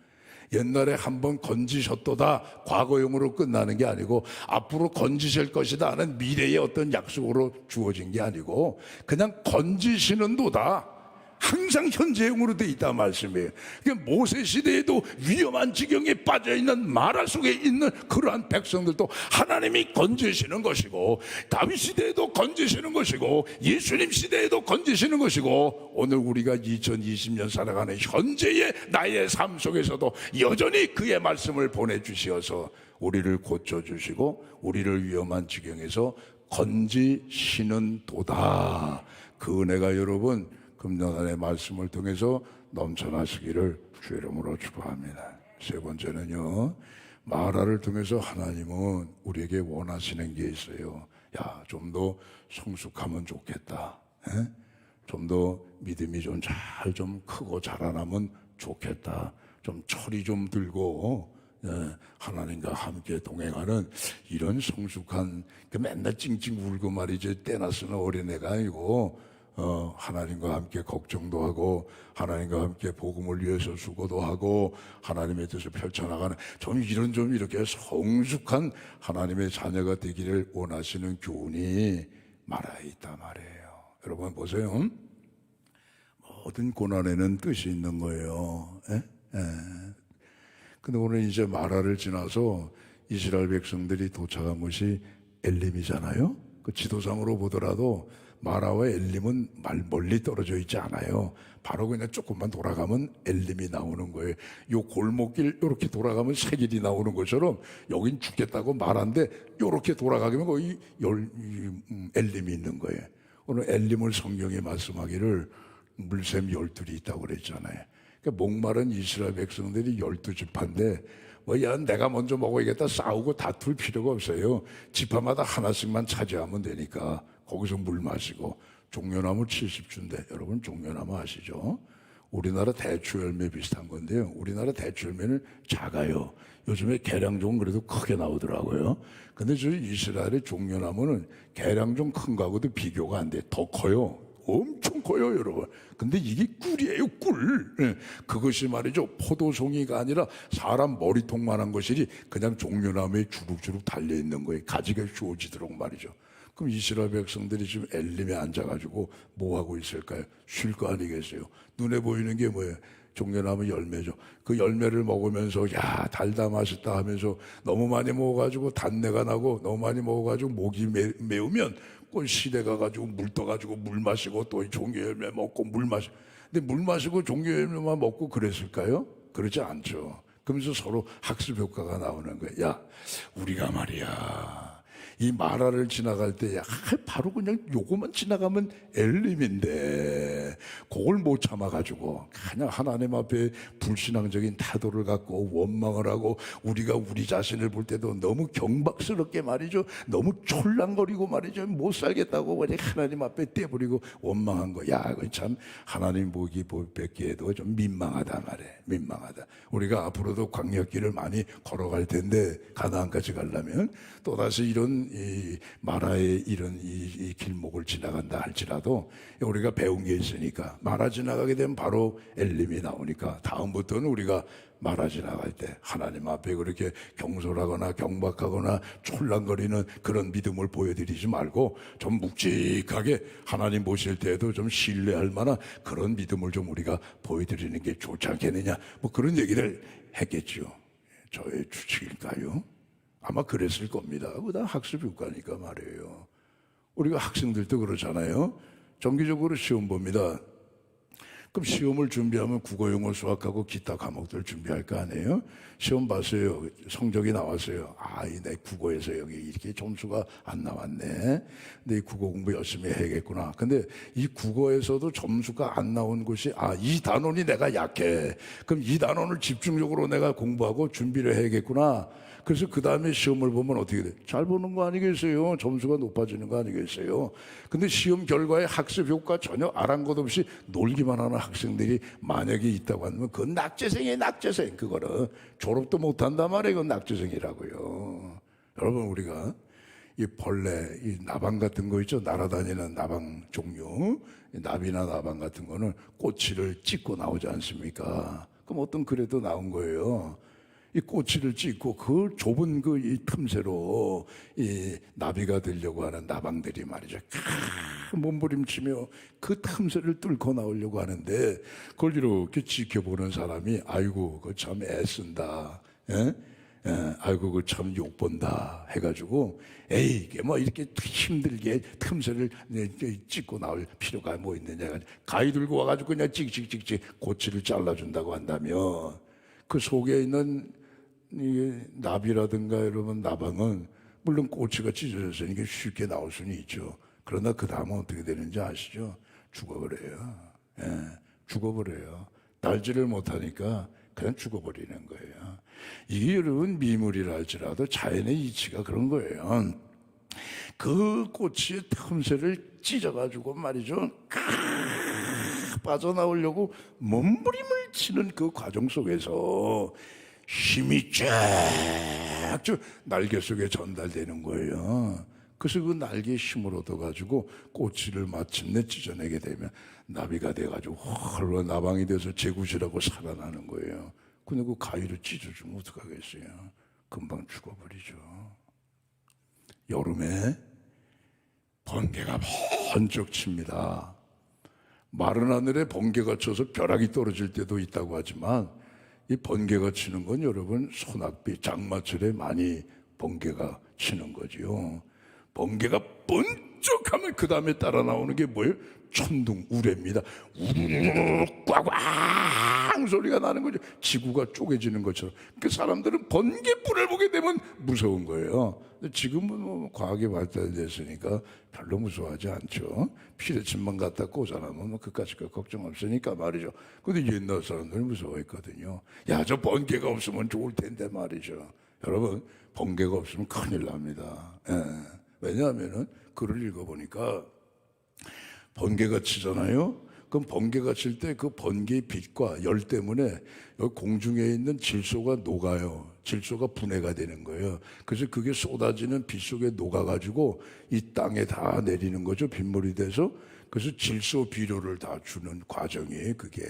옛날에 한번 건지셨도다 과거용으로 끝나는 게 아니고 앞으로 건지실 것이다 하는 미래의 어떤 약속으로 주어진 게 아니고 그냥 건지시는도다, 항상 현재형으로 돼 있다 말씀이에요. 그러니까 모세 시대에도 위험한 지경에 빠져있는 마라 속에 있는 그러한 백성들도 하나님이 건지시는 것이고, 다윗 시대에도 건지시는 것이고, 예수님 시대에도 건지시는 것이고, 오늘 우리가 2020년 살아가는 현재의 나의 삶 속에서도 여전히 그의 말씀을 보내주시어서 우리를 고쳐주시고 우리를 위험한 지경에서 건지시는 도다. 그 은혜가 여러분 금년안의 말씀을 통해서 넘쳐나시기를 주의 이름으로 축복합니다. 세 번째는요, 마라를 통해서 하나님은 우리에게 원하시는 게 있어요. 야, 좀 더 성숙하면 좋겠다. 좀 더 믿음이 좀 잘 좀 크고 자라나면 좋겠다. 좀 철이 좀 들고 하나님과 함께 동행하는 이런 성숙한, 그 맨날 찡찡 울고 말이지 때나 쓰는 어린애가 아니고 하나님과 함께 걱정도 하고 하나님과 함께 복음을 위해서 수고도 하고 하나님의 뜻을 펼쳐나가는 좀 이런 좀 이렇게 성숙한 하나님의 자녀가 되기를 원하시는 교훈이 마라에 있단 말이에요. 여러분 보세요. 모든 고난에는 뜻이 있는 거예요. 근데 오늘 이제 마라를 지나서 이스라엘 백성들이 도착한 곳이 엘림이잖아요. 그 지도상으로 보더라도 마라와 엘림은 멀리 떨어져 있지 않아요. 바로 그냥 조금만 돌아가면 엘림이 나오는 거예요. 요 골목길 이렇게 돌아가면 새 길이 나오는 것처럼 여긴 죽겠다고 말한데 이렇게 돌아가면 거기 엘림이 있는 거예요. 오늘 엘림을 성경에 말씀하기를 물샘 12이 있다고 그랬잖아요. 그러니까 목마른 이스라엘 백성들이 12지파인데 야 내가 먼저 먹어야겠다 싸우고 다툴 필요가 없어요. 지파마다 하나씩만 차지하면 되니까 거기서 물 마시고. 종려나무 70주인데 여러분 종려나무 아시죠? 우리나라 대추 열매 비슷한 건데요, 우리나라 대추 열매는 작아요. 요즘에 계량종은 그래도 크게 나오더라고요. 근데 저 이스라엘의 종려나무는 계량종 큰 거하고도 비교가 안 돼. 더 커요. 엄청 커요, 여러분. 근데 이게 꿀이에요, 꿀. 그것이 말이죠, 포도송이가 아니라 사람 머리통만한 것이지 그냥 종려나무에 주룩주룩 달려있는 거예요. 가지가 휘어지도록 말이죠. 그럼 이스라엘 백성들이 지금 엘림에 앉아가지고 뭐 하고 있을까요? 쉴 거 아니겠어요? 눈에 보이는 게 뭐예요? 종려나무 열매죠. 그 열매를 먹으면서 야 달다 맛있다 하면서 너무 많이 먹어가지고 단내가 나고 너무 많이 먹어가지고 목이 메우면 꼭 시대 가가지고 물 떠가지고 물 마시고 또 종려 열매 먹고 물 마시고. 근데 물 마시고 종려 열매만 먹고 그랬을까요? 그렇지 않죠. 그러면서 서로 학습 효과가 나오는 거예요. 야 우리가 말이야 이 마라를 지나갈 때 바로 그냥 요거만 지나가면 엘림인데 그걸 못 참아가지고 그냥 하나님 앞에 불신앙적인 태도를 갖고 원망을 하고 우리가 우리 자신을 볼 때도 너무 경박스럽게 말이죠, 너무 촐랑거리고 말이죠, 못 살겠다고 하나님 앞에 떼버리고 원망한 거. 야 그거 참 하나님 보기 뵙기에도 좀 민망하다 말이에요. 민망하다. 우리가 앞으로도 광야길을 많이 걸어갈 텐데 가나안까지 가려면 또다시 이런 이 마라의 이런 이 길목을 지나간다 할지라도 우리가 배운 게 있으니까 마라 지나가게 되면 바로 엘림이 나오니까 다음부터는 우리가 마라 지나갈 때 하나님 앞에 그렇게 경솔하거나 경박하거나 촐랑거리는 그런 믿음을 보여드리지 말고 좀 묵직하게 하나님 보실 때에도 좀 신뢰할 만한 그런 믿음을 좀 우리가 보여드리는 게 좋지 않겠느냐, 뭐 그런 얘기를 했겠죠. 저의 추측일까요? 아마 그랬을 겁니다. 그다 학습 효과니까 말이에요. 우리가 학생들도 그렇잖아요. 정기적으로 시험 봅니다. 그럼 시험을 준비하면 국어, 영어, 수학하고 기타 과목들 준비할 거 아니에요? 시험 봤어요. 성적이 나왔어요. 내 국어에서 여기 이렇게 점수가 안 나왔네. 근데 이 국어 공부 열심히 해야겠구나. 근데 이 국어에서도 점수가 안 나온 것이 이 단원이 내가 약해. 그럼 이 단원을 집중적으로 내가 공부하고 준비를 해야겠구나. 그래서 그 다음에 시험을 보면 어떻게 돼? 잘 보는 거 아니겠어요? 점수가 높아지는 거 아니겠어요? 근데 시험 결과에 학습 효과 전혀 아랑곳 없이 놀기만 하는 학생들이 만약에 있다고 하면 그건 낙제생이에요, 낙제생. 그거는 졸업도 못한단 말이에요. 그건 낙제생이라고요. 여러분 우리가 이 벌레, 이 나방 같은 거 있죠? 날아다니는 나방 종류, 나비나 나방 같은 거는 꼬치를 찢고 나오지 않습니까? 그럼 어떤 글에도 나온 거예요. 이 꼬치를 찢고 그 좁은 그 이 틈새로 이 나비가 되려고 하는 나방들이 말이죠. 몸부림치며 그 틈새를 뚫고 나오려고 하는데 그걸 이렇게 지켜보는 사람이 아이고 그 참 애쓴다. 예? 예, 아이고 그 참 욕본다 해가지고 에이 이게 뭐 이렇게 힘들게 틈새를 찢고 나올 필요가 뭐 있느냐. 가위 들고 와가지고 그냥 찍찍찍찍 꼬치를 잘라준다고 한다면 그 속에 있는 이 나비라든가 여러분 나방은 물론 꼬치가 찢어졌으니까 쉽게 나올 수는 있죠. 그러나 그 다음은 어떻게 되는지 아시죠? 죽어버려요. 예, 죽어버려요. 날지를 못하니까 그냥 죽어버리는 거예요. 이게 여러분 미물이라 할지라도 자연의 이치가 그런 거예요. 그 꼬치의 틈새를 찢어가지고 말이죠. 빠져나오려고 몸부림을 치는 그 과정 속에서 힘이 쫙 날개 속에 전달되는 거예요. 그래서 그 날개의 힘을 얻어가지고 꼬치를 마침내 찢어내게 되면 나비가 돼가지고 홀로 나방이 돼서 제굿이라고 살아나는 거예요. 근데 그 가위를 찢어주면 어떡하겠어요? 금방 죽어버리죠. 여름에 번개가 번쩍 칩니다. 마른 하늘에 번개가 쳐서 벼락이 떨어질 때도 있다고 하지만 이 번개가 치는 건 여러분 소낙비, 장마철에 많이 번개가 치는 거지요. 번개가 번쩍하면 그 다음에 따라 나오는 게 뭐예요? 천둥, 우레입니다. 우르르르 꽝꽝 소리가 나는 거죠. 지구가 쪼개지는 것처럼. 그 사람들은 번개불을 보게 되면 무서운 거예요. 지금은 뭐 과학이 발달됐으니까 별로 무서워하지 않죠. 피레침만 갖다 꽂아놓으면 뭐 그까짓 거 걱정 없으니까 말이죠. 근데 옛날 사람들은 무서워했거든요. 야, 저 번개가 없으면 좋을 텐데 말이죠. 여러분, 번개가 없으면 큰일 납니다. 예. 왜냐하면은 글을 읽어보니까 번개가 치잖아요. 그럼 번개가 칠 때 그 번개의 빛과 열 때문에 여기 공중에 있는 질소가 녹아요. 질소가 분해가 되는 거예요. 그래서 그게 쏟아지는 빛 속에 녹아가지고 이 땅에 다 내리는 거죠. 빗물이 돼서. 그래서 질소 비료를 다 주는 과정이에요. 그게.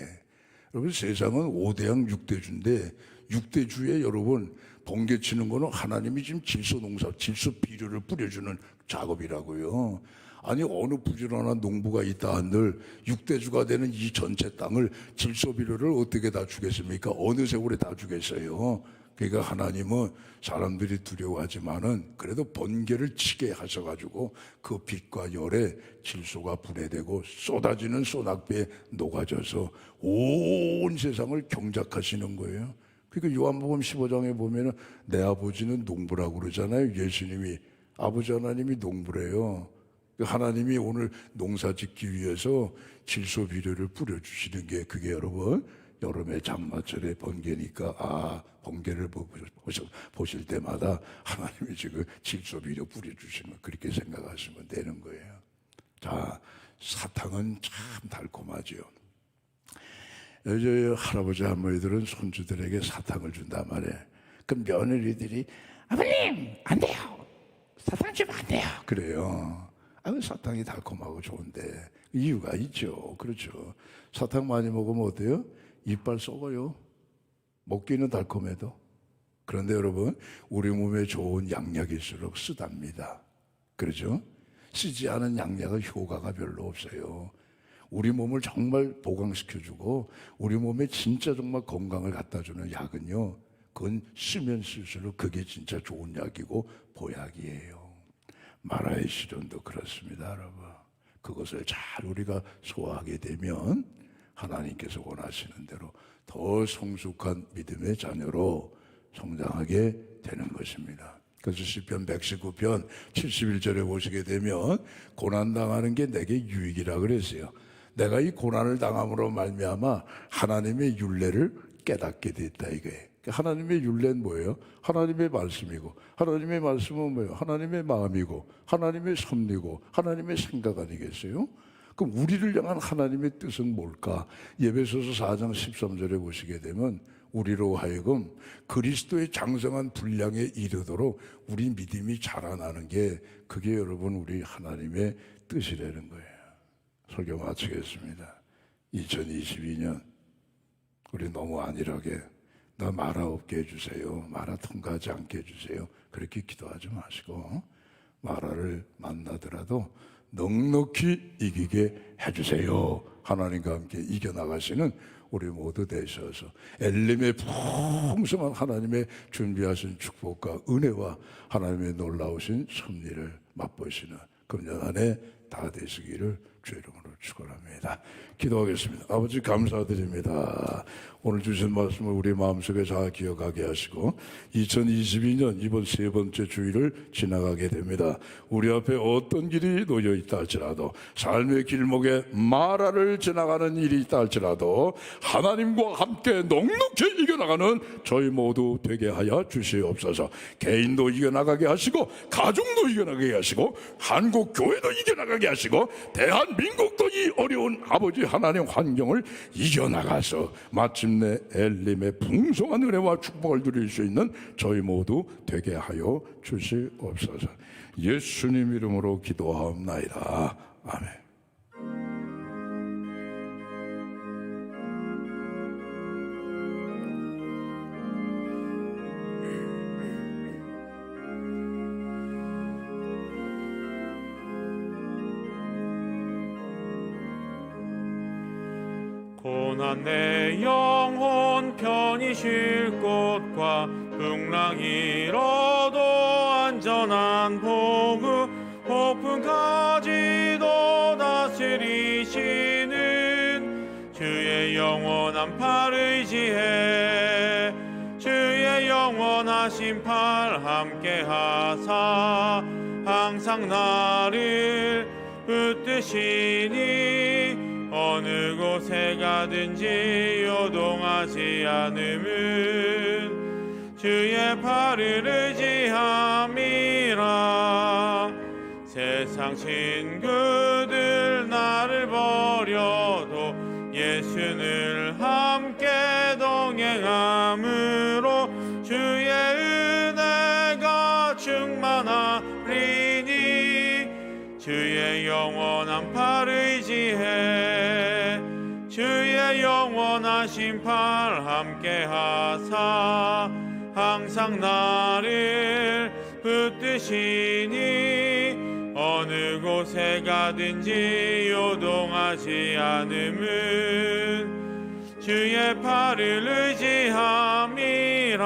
여러분 세상은 5대양 6대주인데 6대주에 여러분 번개 치는 거는 하나님이 지금 질소 농사, 질소 비료를 뿌려주는 작업이라고요. 아니 어느 부지런한 농부가 있다 한들 6대주가 되는 이 전체 땅을 질소 비료를 어떻게 다 주겠습니까? 어느 세월에 다 주겠어요. 그러니까 하나님은 사람들이 두려워하지만은 그래도 번개를 치게 하셔가지고 그 빛과 열에 질소가 분해되고 쏟아지는 소낙비에 녹아져서 온 세상을 경작하시는 거예요. 그러니까 요한복음 15장에 보면은 내 아버지는 농부라고 그러잖아요. 예수님이 아버지 하나님이 농부래요. 하나님이 오늘 농사 짓기 위해서 질소 비료를 뿌려주시는 게 그게 여러분 여름에 장마철에 번개니까 아 번개를 보실 때마다 하나님이 지금 질소 비료 뿌려주시는 그렇게 생각하시면 되는 거예요. 자, 사탕은 참 달콤하죠. 요즘 할아버지 할머니들은 손주들에게 사탕을 준단 말이에요. 그 며느리들이 아버님 안 돼요. 사탕 주면 안 돼요. 그래요. 사탕이 달콤하고 좋은데 이유가 있죠. 그렇죠. 사탕 많이 먹으면 어때요? 이빨 썩어요. 먹기는 달콤해도. 그런데 여러분 우리 몸에 좋은 양약일수록 쓰답니다. 그렇죠? 쓰지 않은 양약은 효과가 별로 없어요. 우리 몸을 정말 보강시켜주고 우리 몸에 진짜 정말 건강을 갖다주는 약은요. 그건 쓰면 쓸수록 그게 진짜 좋은 약이고 보약이에요. 마라의 시련도 그렇습니다, 여러분. 그것을 잘 우리가 소화하게 되면 하나님께서 원하시는 대로 더 성숙한 믿음의 자녀로 성장하게 되는 것입니다. 그래서 시편 119편 71절에 보시게 되면 고난당하는 게 내게 유익이라 그랬어요. 내가 이 고난을 당함으로 말미암아 하나님의 율례를 깨닫게 됐다 이거예요. 하나님의 율례는 뭐예요? 하나님의 말씀이고 하나님의 말씀은 뭐예요? 하나님의 마음이고 하나님의 섭리고 하나님의 생각 아니겠어요? 그럼 우리를 향한 하나님의 뜻은 뭘까? 에베소서 4장 13절에 보시게 되면 우리로 하여금 그리스도의 장성한 분량에 이르도록 우리 믿음이 자라나는 게 그게 여러분 우리 하나님의 뜻이라는 거예요. 설교 마치겠습니다. 2022년 우리 너무 안일하게 나 마라 없게 해주세요, 마라 통과하지 않게 해주세요, 그렇게 기도하지 마시고 마라를 만나더라도 넉넉히 이기게 해주세요. 하나님과 함께 이겨나가시는 우리 모두 되셔서 엘림의 풍성한 하나님의 준비하신 축복과 은혜와 하나님의 놀라우신 섭리를 맛보시는 금년 한 해 다 되시기를 주의 이름으로 축원합니다. 기도하겠습니다. 아버지 감사드립니다. 오늘 주신 말씀을 우리 마음속에 잘 기억하게 하시고 2022년 이번 세 번째 주일을 지나가게 됩니다. 우리 앞에 어떤 길이 놓여 있다 할지라도 삶의 길목에 마라를 지나가는 일이 있다 할지라도 하나님과 함께 넉넉히 이겨나가는 저희 모두 되게 하여 주시옵소서. 개인도 이겨나가게 하시고 가정도 이겨나가게 하시고 한국 교회도 이겨나가게 하시고 대한민국도 이 어려운 아버지 하나님 환경을 이겨나가서 마침내 엘림의 풍성한 은혜와 축복을 누릴 수 있는 저희 모두 되게 하여 주시옵소서. 예수님 이름으로 기도하옵나이다. 아멘. 고난 내 영혼 편히 쉴 곳과 풍랑 잃어도 안전한 보급 높은 가지도 다스리시는 주의 영원한 팔 의지해 주의 영원하신 팔 함께 하사 항상 나를 붙드시니 어느 곳에 가든지 요동하지 않음은 주의 팔을 의지함이라. 세상 친구들 나를 버려도 예수를 함께 동행함으로 주의 은혜가 충만하리니 주의 영원한 팔 의지해 주의 영원하신 팔 함께 하사 항상 나를 붙드시니 어느 곳에 가든지 요동하지 않음은 주의 팔을 의지함이라.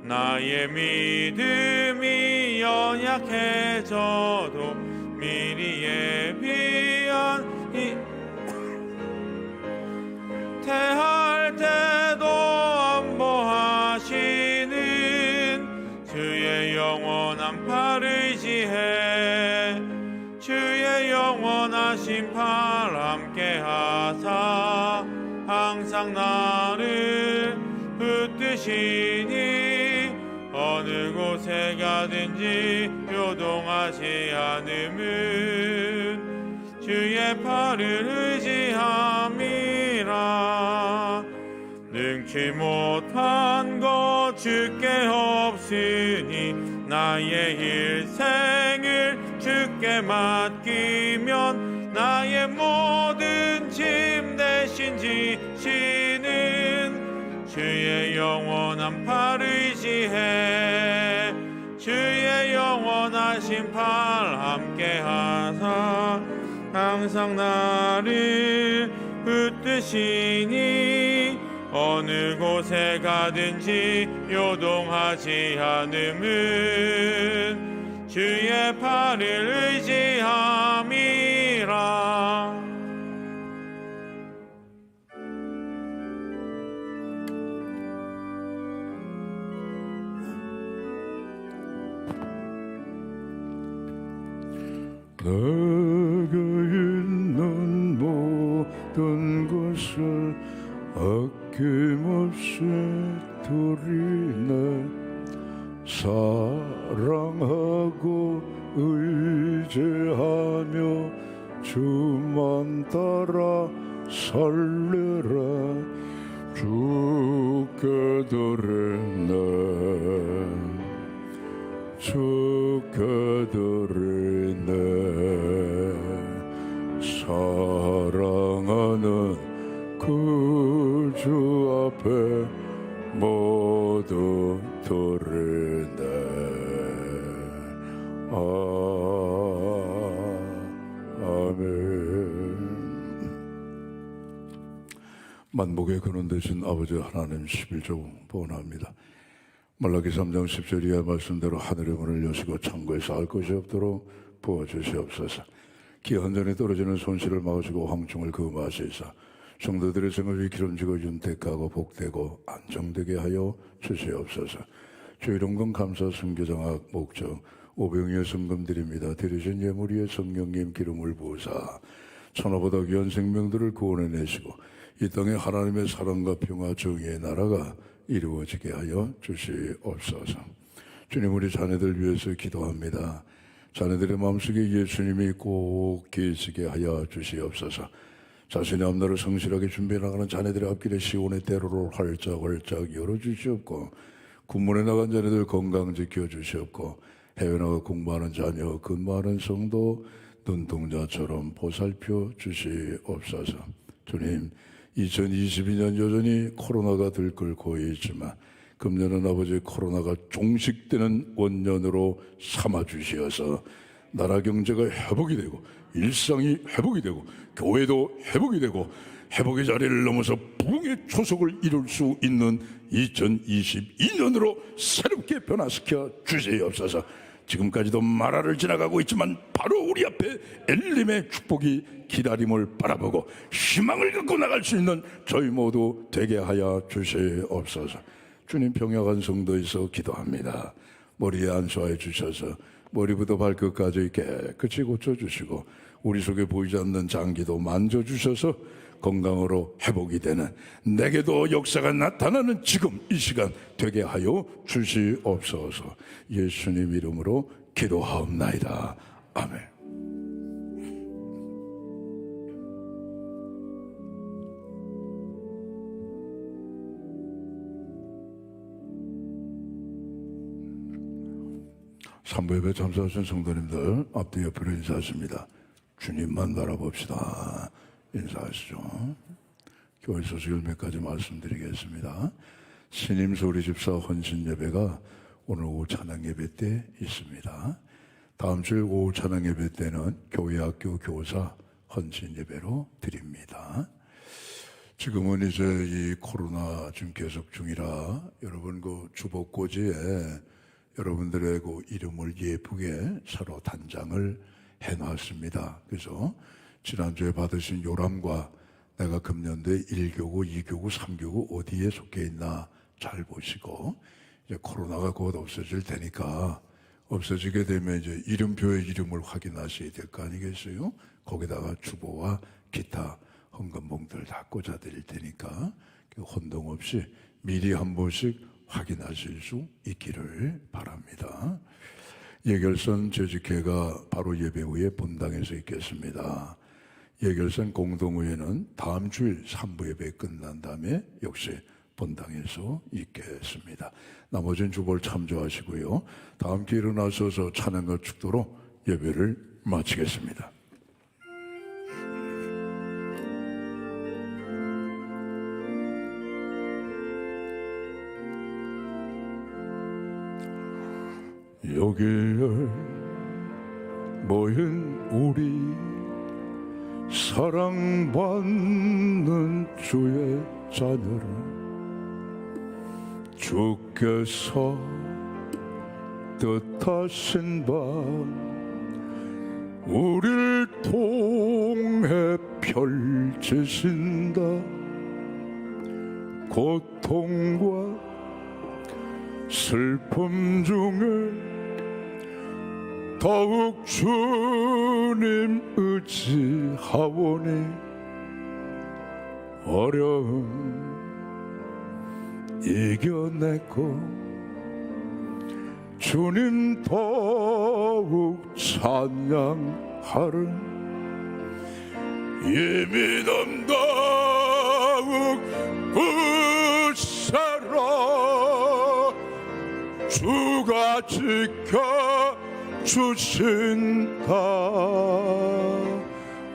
나의 믿음이 연약해져도 미리 예비한 태할 때도 안보하시는 주의 영원한 팔 의지해 주의 영원하신 팔 함께 하사 항상 나를 붙드시니 어느 곳에 가든지 요동하지 않음은 주의 팔을 의지함이라. 능치 못한 것 주께 없으니 나의 일생을 주께 맡기면 나의 모든 짐 대신 지시는 주의 영원한 팔 의지해 주의 영원하신 팔 함께 하사 항상 나를 붙드시니 어느 곳에 가든지 요동하지 않음은 주의 팔을 의지함이라. 내게 있는 모든 것을 아낌없이 드리네. 사랑하고 의지하며 주만 따라 살리라. 주께 드리네. 주께 드리네. 사랑하는 그 주 앞에 모두 드리네. 아멘. 만복의 근원 되신 아버지 하나님 11조 번합니다. 말라기 3장 10절 이하 말씀대로 하늘의 문을 여시고 창고에서 알 것이 없도록 부어주시옵소서. 기한전에 떨어지는 손실을 막으시고 황충을 금하시사 성도들의 생을 기름지고 윤택하고 복되고 안정되게 하여 주시옵소서. 주 이런 건 감사 순교장학 목적 오병이의 성금드립니다. 드리신 예물 위에 성령님 기름을 부으사 천하보다 귀한 생명들을 구원해내시고 이 땅에 하나님의 사랑과 평화 정의의 나라가 이루어지게 하여 주시옵소서. 주님, 우리 자녀들 위해서 기도합니다. 자녀들의 마음속에 예수님이 꼭 계시게 하여 주시옵소서. 자신의 앞날을 성실하게 준비해 나가는 자녀들의 앞길에 시온의 대로를 활짝활짝 열어주시옵고, 군문에 나간 자녀들 건강 지켜주시옵고, 해외 나가 공부하는 자녀, 근무하는 성도 눈동자처럼 보살펴 주시옵소서. 주님, 2022년 여전히 코로나가 들끓고 있지만 금년은 아버지 코로나가 종식되는 원년으로 삼아주시어서 나라 경제가 회복이 되고 일상이 회복이 되고 교회도 회복이 되고 회복의 자리를 넘어서 부흥의 초석을 이룰 수 있는 2022년으로 새롭게 변화시켜 주시옵소서. 지금까지도 마라를 지나가고 있지만 바로 우리 앞에 엘림의 축복이 기다림을 바라보고 희망을 갖고 나갈 수 있는 저희 모두 되게 하여 주시옵소서. 주님, 평약한 성도에서 기도합니다. 머리에 안수하여 주셔서 머리부터 발끝까지 깨끗이 고쳐주시고 우리 속에 보이지 않는 장기도 만져주셔서 건강으로 회복이 되는 내게도 역사가 나타나는 지금 이 시간 되게 하여 주시옵소서. 예수님 이름으로 기도하옵나이다. 아멘. 삼부 예배 참석하신 성도님들 앞뒤 옆으로 인사하십니다. 주님만 바라봅시다. 인사하시죠. 교회 소식을 몇 가지 말씀드리겠습니다. 신임소리 집사 헌신 예배가 오늘 오후 찬양 예배 때 있습니다. 다음 주 오후 찬양 예배 때는 교회 학교 교사 헌신 예배로 드립니다. 지금은 이제 이 코로나 지금 계속 중이라 여러분 그 주복고지에 여러분들의 그 이름을 예쁘게 서로 단장을 해놨습니다. 그래서 지난주에 받으신 요람과 내가 금년도에 1교구, 2교구, 3교구 어디에 속해 있나 잘 보시고 이제 코로나가 곧 없어질 테니까 없어지게 되면 이제 이름표에 이름을 확인하셔야 될 거 아니겠어요? 거기다가 주보와 기타 헌금봉들 다 꽂아드릴 테니까 혼동 없이 미리 한 번씩 확인하실 수 있기를 바랍니다. 예결선 재직회가 바로 예배 후에 본당에서 있겠습니다. 예결선 공동회는 다음 주일 3부 예배 끝난 다음에 역시 본당에서 있겠습니다. 나머지는 주보를 참조하시고요. 다 함께 일어나셔서 찬양과 축도로 예배를 마치겠습니다. 여기에 모인 우리 사랑받는 주의 자녀를 주께서 뜻하신 바 우리를 통해 펼치신다. 고통과 슬픔 중에 더욱 주님 의지하오니 어려움 이겨내고 주님 더욱 찬양하리. 이미 더욱 굳세라. 주가 지켜 주신다.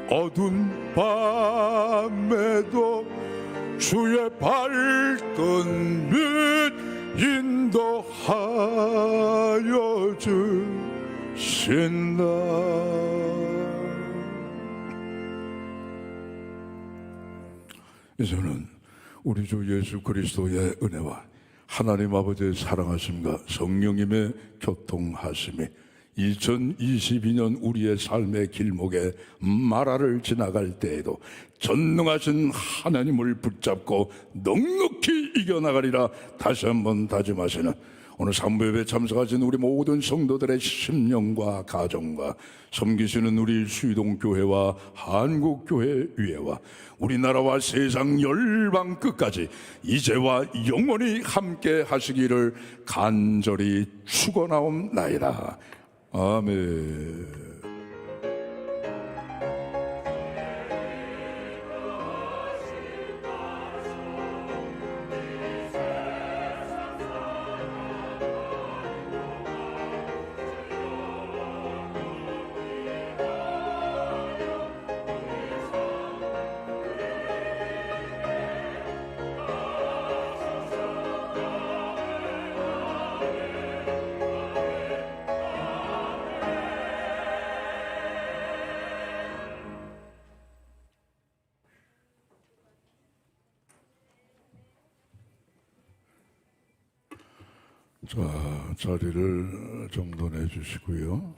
어두운 밤에도 주의 발끝 및 인도하여 주신다. 이제는 우리 주 예수 그리스도의 은혜와 하나님 아버지의 사랑하심과 성령님의 교통하심이 2022년 우리의 삶의 길목에 마라를 지나갈 때에도 전능하신 하나님을 붙잡고 넉넉히 이겨나가리라 다시 한번 다짐하시는 오늘 산부예배 참석하신 우리 모든 성도들의 심령과 가정과 섬기시는 우리 수의동교회와 한국교회 위에와 우리나라와 세상 열방 끝까지 이제와 영원히 함께 하시기를 간절히 축원하옵나이다. 아멘. 자, 자리를 정돈해 주시고요.